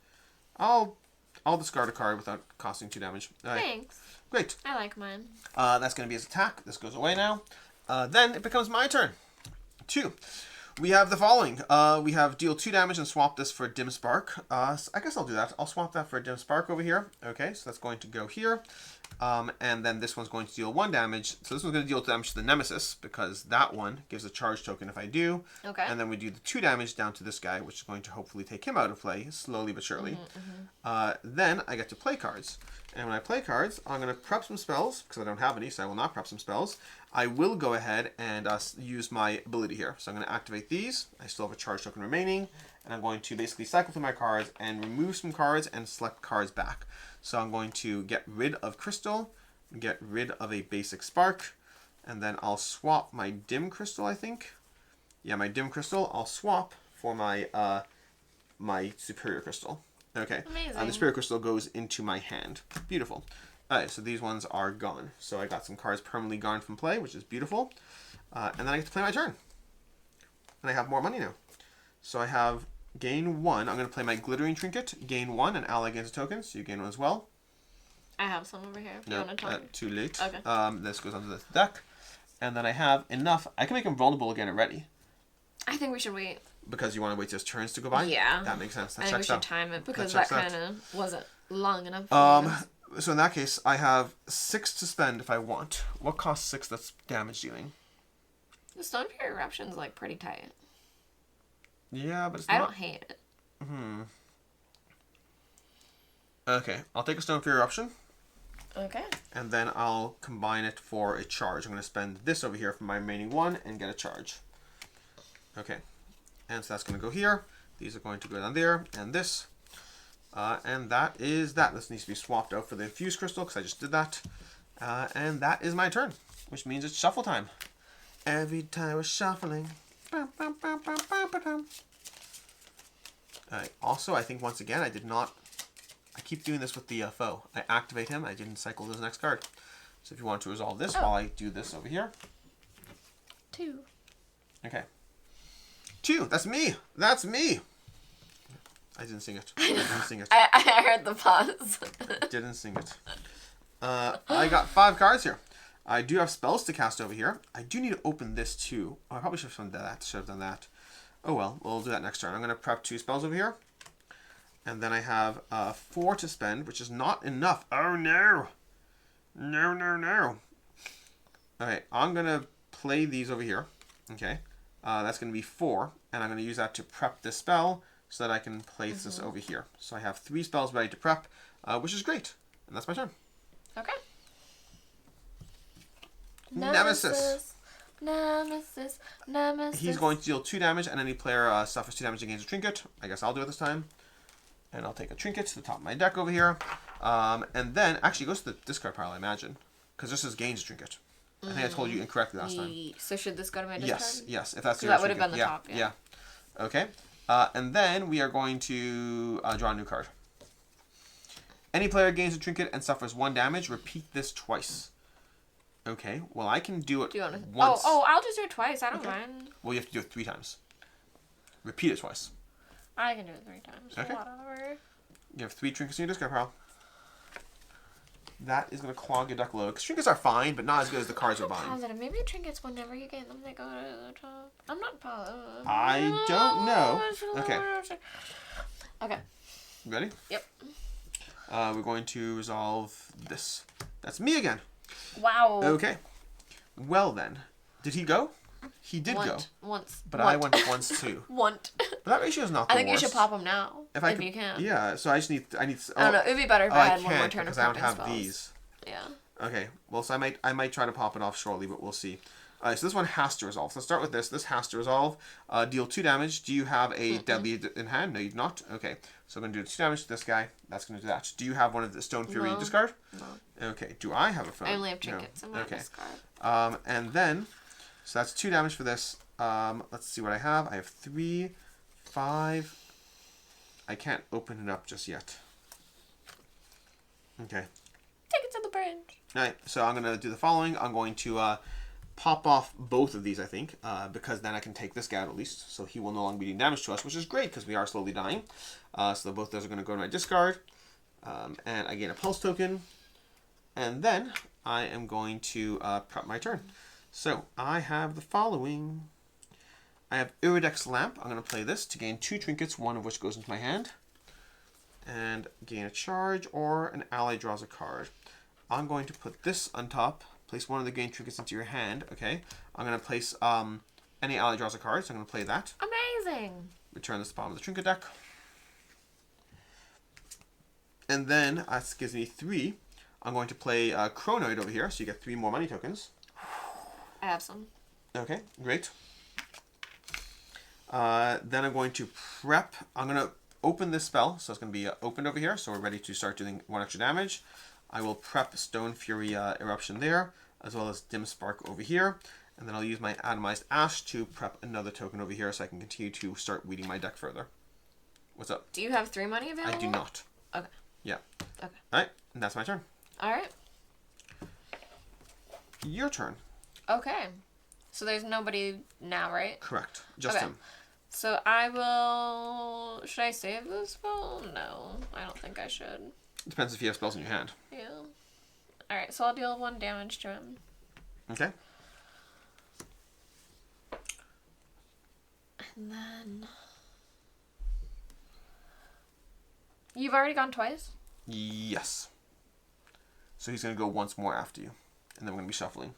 I'll discard a card without costing 2 damage. All right. Thanks. Great. I like mine. That's going to be his attack. This goes away now. Then it becomes my turn. 2. We have the following. We have deal 2 damage and swap this for Dim Spark. I guess I'll do that. I'll swap that for Dim Spark over here. Okay, so that's going to go here. And then this one's going to deal 1 damage. So this one's going to deal damage to the Nemesis because that one gives a charge token if I do. Okay. And then we do the 2 damage down to this guy, which is going to hopefully take him out of play, slowly but surely. Then I get to play cards. And when I play cards, I'm going to prep some spells, because I don't have any, so I will not prep some spells. I will go ahead and use my ability here. So I'm going to activate these. I still have a charge token remaining. And I'm going to basically cycle through my cards and remove some cards and select cards back. So I'm going to get rid of Crystal, get rid of a basic Spark, and then I'll swap my Dim Crystal, I think. Yeah, my Dim Crystal, I'll swap for my my Superior Crystal. Okay. Amazing. The Superior Crystal goes into my hand. Beautiful. Alright, so these ones are gone. So I got some cards permanently gone from play, which is beautiful. And then I get to play my turn. And I have more money now. So I have gain 1. I'm going to play my Glittering Trinket. Gain 1, and ally gains a token, so you gain 1 as well. I have some over here. If you No, want to talk. too late. Okay. This goes onto the deck. And then I have enough. I can make him vulnerable again already. I think we should wait. Because you want to wait his turns to go by? Yeah. That makes sense. That I think we checks should out. time it because That that checks kind of wasn't long enough. For us. So in that case, I have 6 to spend if I want. What costs 6 that's damage dealing? The Stone Fury Eruption's like pretty tight. Yeah, but it's I not... don't hate it. Okay, I'll take a Stone Fury Eruption. Okay. And then I'll combine it for a charge. I'm going to spend this over here for my remaining 1 and get a charge. Okay. And so that's going to go here. These are going to go down there. And this. And that is that. This needs to be swapped out for the Infused Crystal because I just did that. And that is my turn. Which means it's shuffle time. Every time we're shuffling. Also, I think once again, I did not... I keep doing this with the foe. I activate him. I didn't cycle his next card. So if you want to resolve this while I do this over here. 2. Okay. 2. That's me. That's me. I didn't sing it. I didn't sing it. I heard the pause. Didn't sing it. I got 5 cards here. I do have spells to cast over here. I do need to open this too. Oh, I probably should have done that. Oh well, we'll do that next turn. I'm going to prep 2 spells over here. And then I have 4 to spend, which is not enough. Oh no! No, no, no. Alright, I'm going to play these over here. Okay. That's going to be 4. And I'm going to use that to prep this spell so that I can place this over here. So I have 3 spells ready to prep, which is great. And that's my turn. Okay. Nemesis. Nemesis. Nemesis. He's going to deal 2 damage, and any player suffers 2 damage against a trinket. I guess I'll do it this time. And I'll take a trinket to the top of my deck over here. And then, actually, it goes to the discard pile, I imagine. Because this is gains a trinket. I think I told you incorrectly last time. So should this go to my discard? Yes. If that's your that would have been the top, yeah. Okay. And then we are going to draw a new card. Any player gains a trinket and suffers 1 damage. Repeat this twice. Okay. Well, I can do it once. Oh, I'll just do it twice. I don't mind. Well, you have to do it 3 times. Repeat it twice. I can do it 3 times. Okay. Whatever. You have 3 trinkets in your discard pile. That is going to clog your deck load. Because trinkets are fine, but not as good as the cards are buying. Positive. Maybe trinkets, whenever you get them, they go to the top. I'm not positive. I don't know. Okay. Okay. Ready? Yep. We're going to resolve this. That's me again. Wow. Okay. Well then. Did he go? He did go. Once. But I went once too. Want. But that ratio is not the I think worst. you should pop them now. If you can. Yeah, so I just need... I don't know. It'd be better if I had one more turn of because I don't popping have spells. these. Yeah. Okay. Well, so I might try to pop it off shortly, but we'll see. Alright, so this one has to resolve. So let's start with this. This has to resolve. Deal 2 damage. Do you have a deadly in hand? No, you do not. Okay. So I'm going to do 2 damage to this guy. That's going to do that. Do you have one of the Stone Fury discard? No. Okay. Do I have a phone? I only have trinkets in my discard. And then, so that's 2 damage for this. Let's see what I have. I have 3, 5. I can't open it up just yet. Okay. Take it to the bridge. Alright, so I'm going to do the following. I'm going to pop off both of these, I think, because then I can take this guy out at least. So he will no longer be doing damage to us, which is great because we are slowly dying. So both those are going to go to my discard. And I gain a pulse token. And then I am going to prep my turn. So I have the following. I have Iridex Lamp. I'm going to play this to gain 2 trinkets, one of which goes into my hand. And gain a charge, or an ally draws a card. I'm going to put this on top. Place one of the gain trinkets into your hand. Okay. I'm going to place any ally draws a card, so I'm going to play that. Amazing. Return this to the bottom of the trinket deck. And then that gives me 3. I'm going to play Chronoid over here, so you get 3 more money tokens. I have some. Okay, great. Then I'm going to prep. I'm going to open this spell, so it's going to be opened over here, so we're ready to start doing 1 extra damage. I will prep Stone Fury Eruption there, as well as Dim Spark over here, and then I'll use my Atomized Ash to prep another token over here so I can continue to start weeding my deck further. What's up? Do you have 3 money available? I do not. Okay. Yeah. Okay. Alright, and that's my turn. Alright. Your turn. Okay. So there's nobody now, right? Correct. Just Okay. him. So I will... Should I save this spell? No. I don't think I should. Depends if you have spells in your hand. Yeah. Alright, so I'll deal 1 damage to him. Okay. And then... You've already gone twice? Yes. So he's going to go once more after you. And then we're going to be shuffling.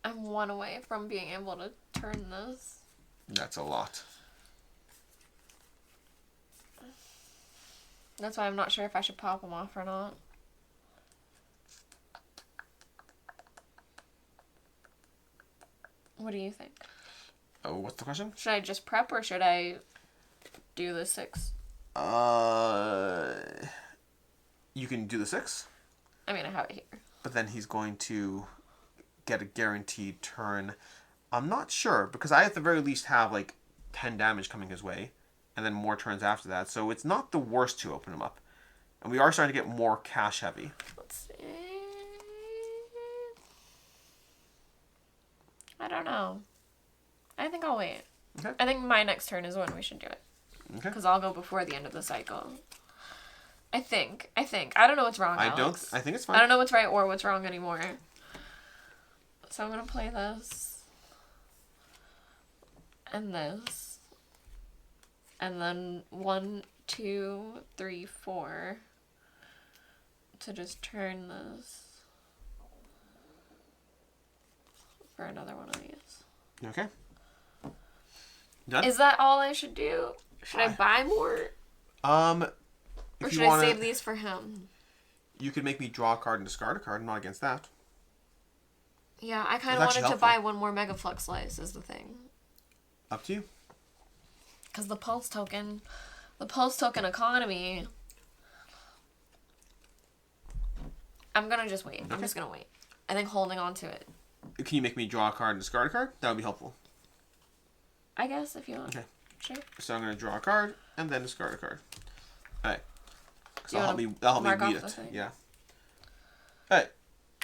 I'm 1 away from being able to turn this. That's a lot. That's why I'm not sure if I should pop him off or not. What do you think? Oh, what's the question? Should I just prep or should I do the 6? You can do the 6. I mean, I have it here. But then he's going to get a guaranteed turn. I'm not sure, because I at the very least have like 10 damage coming his way, and then more turns after that. So it's not the worst to open him up. And we are starting to get more cash heavy. Let's see. I don't know. I think I'll wait. Okay. I think my next turn is when we should do it. Okay. Because I'll go before the end of the cycle. I think. I don't know what's wrong, Alex. I think it's fine. I don't know what's right or what's wrong anymore. So I'm going to play this. And this. And then 1, 2, 3, 4. To just turn this. For another one of these. Okay. Done? Is that all I should do? Should I buy more? If Or you should I save these for him? You could make me draw a card and discard a card. I'm not against that. Yeah, I kind of wanted to buy one more Mega Flux Slice is the thing. Up to you. Because the pulse token economy, I'm going to just wait. Okay. I'm just going to wait. I think holding on to it. Can you make me draw a card and discard a card? That would be helpful. I guess, if you want. Okay. Sure. So I'm going to draw a card and then discard a card. Alright. So that'll help me beat it. Yeah. Alright.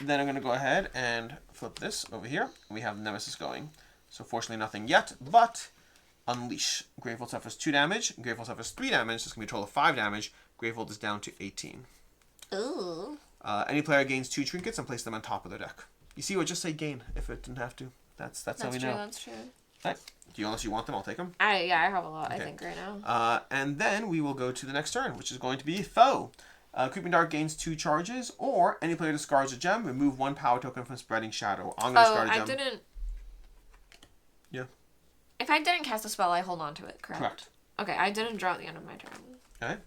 Then I'm going to go ahead and flip this over here. We have Nemesis going. So fortunately nothing yet, but Unleash. Gravehold suffers 2 damage. Gravehold suffers 3 damage. So it's going to be a total of 5 damage. Gravehold is down to 18. Ooh. Any player gains 2 trinkets and place them on top of their deck. You see, it would just say gain if it didn't have to. That's how we know. That's true. Right. Unless you want them, I'll take them. I have a lot, okay. I think, right now. And then we will go to the next turn, which is going to be Foe. Creeping Dart gains 2 charges, or any player discards a gem, remove 1 power token from Spreading Shadow. I'm going to discard a gem. I didn't... Yeah. If I didn't cast a spell, I hold on to it, correct? Correct. Okay, I didn't draw at the end of my turn. Okay.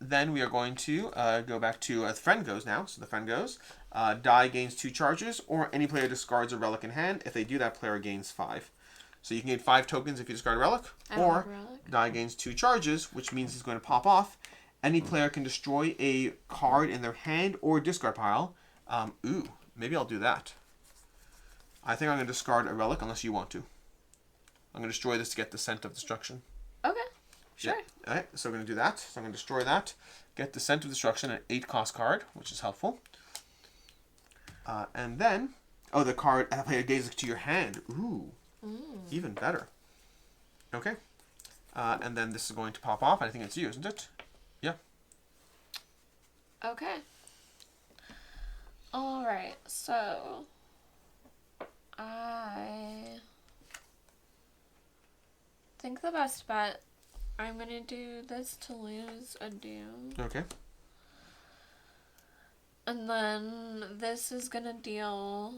Then we are going to go back to the friend goes now. So the friend goes. Die gains 2 charges, or any player discards a relic in hand. If they do, that player gains 5. So you can gain 5 tokens if you discard a relic, or Die gains 2 charges, which means he's going to pop off. Any player can destroy a card in their hand or discard pile. Maybe I'll do that. I think I'm going to discard a relic unless you want to. I'm going to destroy this to get the Scent of Destruction. Okay, sure. Yeah. Alright, so we're going to do that. So I'm going to destroy that. Get the Scent of Destruction, an 8 cost card, which is helpful. And then, the card player gains to your hand. Ooh, even better. Okay. And then this is going to pop off. I think it's you, isn't it? Yeah. Okay. Alright, so I think the best bet, I'm going to do this to lose a doom. Okay. And then this is going to deal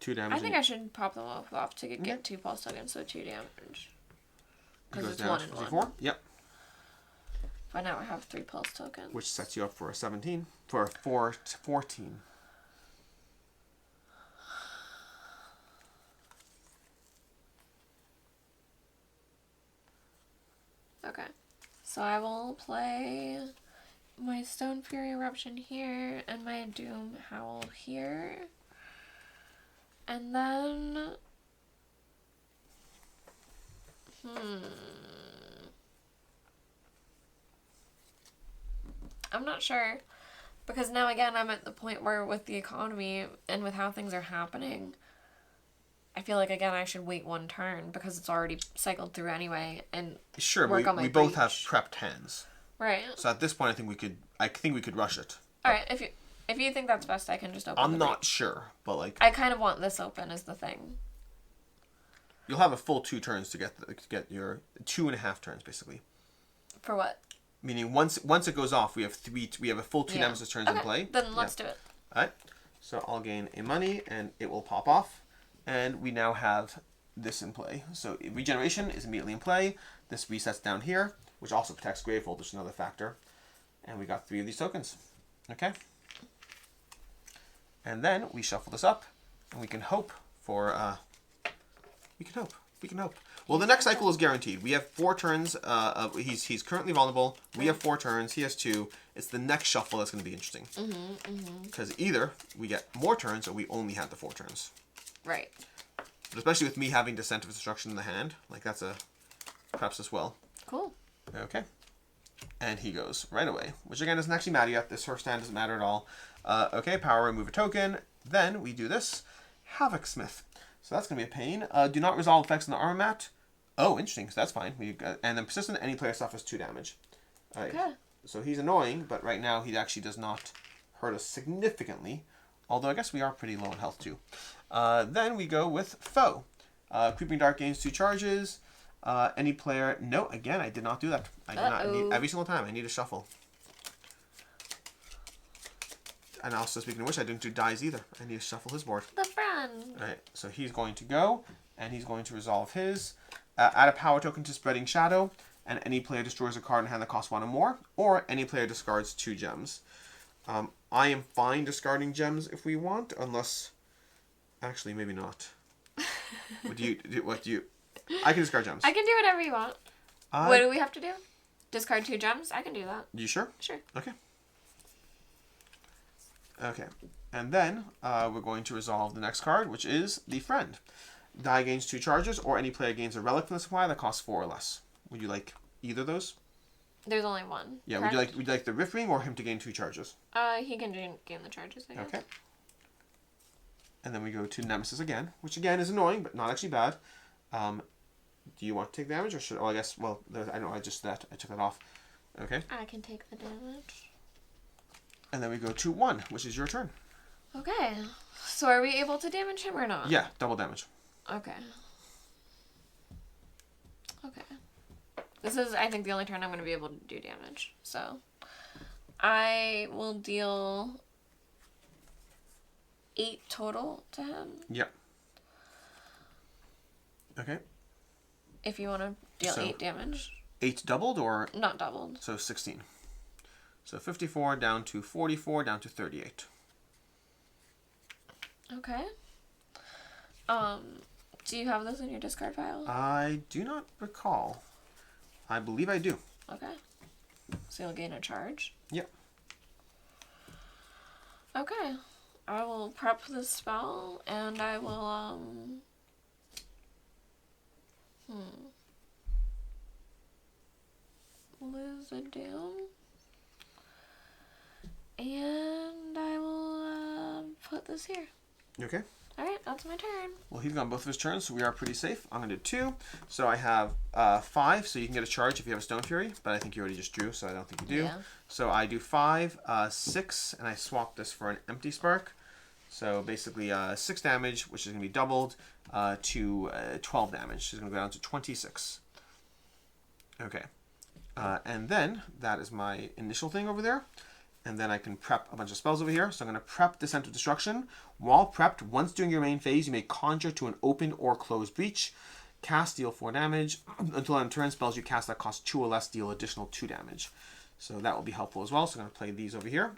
2 damage. I think I should pop them off to get 2 pulse tokens, so 2 damage. Because it's 1 and 1. Yep. But now I have 3 pulse tokens. Which sets you up for a 17. For a 14. Okay. So I will play my Stone Fury Eruption here and my Doom Howl here. And then... I'm not sure. Because now again I'm at the point where with the economy and with how things are happening, I feel like again I should wait 1 turn because it's already cycled through anyway and work on my we both have prepped hands. Right. So at this point I think we could rush it. Alright, if you think that's best I can just open I'm not sure, but like I kind of want this open is the thing. You'll have a full 2 turns to get your 2.5 turns basically. For what? Meaning once it goes off, we have a full 2 Nemesis turns in play. Then let's do it. Alright. So I'll gain a money and it will pop off. And we now have this in play. So regeneration is immediately in play. This resets down here, which also protects Gravehold, which is another factor. And we got 3 of these tokens. Okay. And then we shuffle this up, and we can hope for we can hope. Well, the next cycle is guaranteed. We have 4 turns. He's currently vulnerable. We have 4 turns. He has 2. It's the next shuffle that's going to be interesting. Because either we get more turns, or we only have the 4 turns. Right. But especially with me having Descent of Destruction in the hand, like that's a preps as well. Cool. Okay. And he goes right away, which again doesn't actually matter yet. This first hand doesn't matter at all. Okay, power, remove a token. Then we do this. Havoc Smith. So that's going to be a pain. Do not resolve effects on the armor mat. Oh, interesting. So that's fine. And then persistent, any player suffers 2 damage. All right. Okay. So he's annoying, but right now he actually does not hurt us significantly. Although I guess we are pretty low in health too. Then we go with Foe. Creeping Dark gains 2 charges. Any player... No, again, I did not do that. I did not. Need, every single time, I need a shuffle. And also, speaking of which, I didn't do dies either. I need to shuffle his board. The friend. Alright, so he's going to go, and he's going to resolve his. Add a power token to Spreading Shadow, and any player destroys a card in hand that costs 1 or more, or any player discards 2 gems. I am fine discarding gems if we want, unless... Actually, maybe not. What do you... I can discard gems. I can do whatever you want. What do we have to do? Discard 2 gems? I can do that. You sure? Sure. Okay. Okay. And then we're going to resolve the next card, which is the Friend. Die gains 2 charges, or any player gains a relic from the supply that costs 4 or less. Would you like either of those? There's only one. Yeah. Correct? Would you like the Rift Ring or him to gain 2 charges? He can gain the charges, I guess. Okay. And then we go to Nemesis again, which again is annoying, but not actually bad. Do you want to take damage, or should... Oh, I guess... Well, I know. I took that off. Okay. I can take the damage. And then we go to 1, which is your turn. Okay. So are we able to damage him or not? Yeah, double damage. Okay. Okay. This is, I think, the only turn I'm going to be able to do damage. So I will deal 8 total to him. Yep. Okay. If you want to deal 8 damage. 8 doubled or? Not doubled. So 16. So 54 down to 44 down to 38. Okay. Do you have those in your discard pile? I do not recall. I believe I do. Okay. So you'll gain a charge? Yep. Okay. I will prep this spell and I will, lose it down. And I will put this here. Okay. Alright, that's my turn. Well, he's gone both of his turns, so we are pretty safe. I'm going to do 2. So I have 5, so you can get a charge if you have a Stone Fury, but I think you already just drew, so I don't think you do. Yeah. So I do 5, 6, and I swap this for an Empty Spark. So basically 6 damage, which is going to be doubled, to 12 damage. So it's going to go down to 26. Okay. And then that is my initial thing over there. And then I can prep a bunch of spells over here. So I'm going to prep Descent of Destruction. While prepped, once during your main phase, you may conjure to an open or closed breach. Cast, deal 4 damage. Until on turn, spells you cast that cost 2 or less deal additional 2 damage. So that will be helpful as well. So I'm going to play these over here.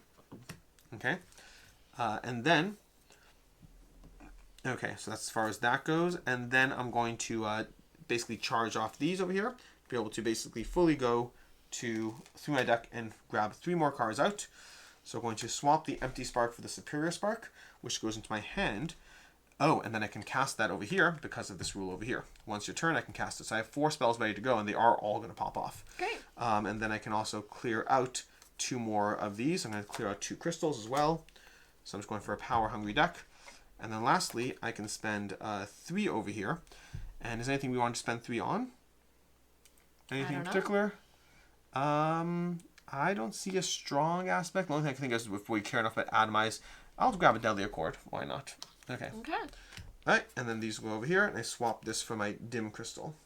Okay. And then... Okay, so that's as far as that goes. And then I'm going to basically charge off these over here. Be able to basically fully go through my deck and grab 3 more cards out. So I'm going to swap the Empty Spark for the Superior Spark, which goes into my hand. Oh, and then I can cast that over here because of this rule over here. Once your turn, I can cast it. So I have 4 spells ready to go, and they are all going to pop off. Great. And then I can also clear out 2 more of these. I'm going to clear out 2 crystals as well. So I'm just going for a power-hungry deck. And then lastly, I can spend 3 over here. And is there anything we want to spend 3 on? Anything in particular? I don't see a strong aspect. The only thing I can think is if we care enough about Atomize, I'll grab a Deadly Accord. Why not? Okay. Okay. Alright, and then these go over here, and I swap this for my Dim Crystal.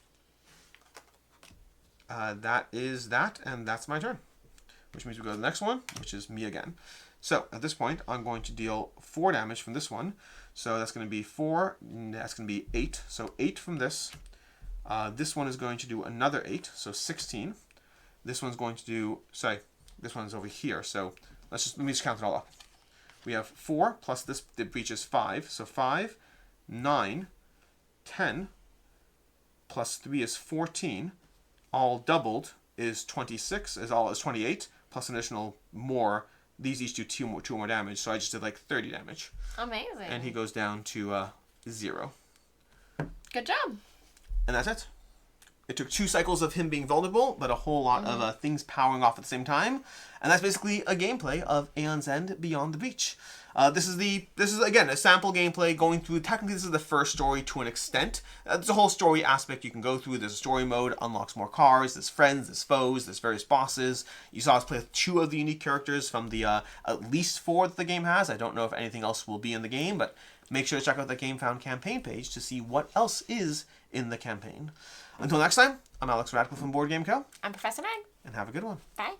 That is that, and that's my turn. Which means we go to the next one, which is me again. So, at this point, I'm going to deal 4 damage from this one. So that's going to be 4, that's going to be 8. So 8 from this. This one is going to do another 8, so 16. This one's going to do, sorry, this one's over here. So let me just count it all up. We have 4 plus this, the breach is 5. So 5, 9, 10, plus 3 is 14. All doubled is 26, is 28, plus an additional more. These each do 2 more damage, so I just did like 30 damage. Amazing. And he goes down to 0. Good job. And that's it. It took 2 cycles of him being vulnerable, but a whole lot of things powering off at the same time. And that's basically a gameplay of Aeon's End Beyond the Breach. This is again a sample gameplay going through. Technically, this is the first story to an extent. There's a whole story aspect you can go through. There's a story mode, unlocks more cars. There's friends, there's foes, there's various bosses. You saw us play with 2 of the unique characters from the at least 4 that the game has. I don't know if anything else will be in the game, but make sure to check out the Gamefound campaign page to see what else is in the campaign. Until next time, I'm Alex Radcliffe from Board Game Co. I'm Professor Meg. And have a good one. Bye.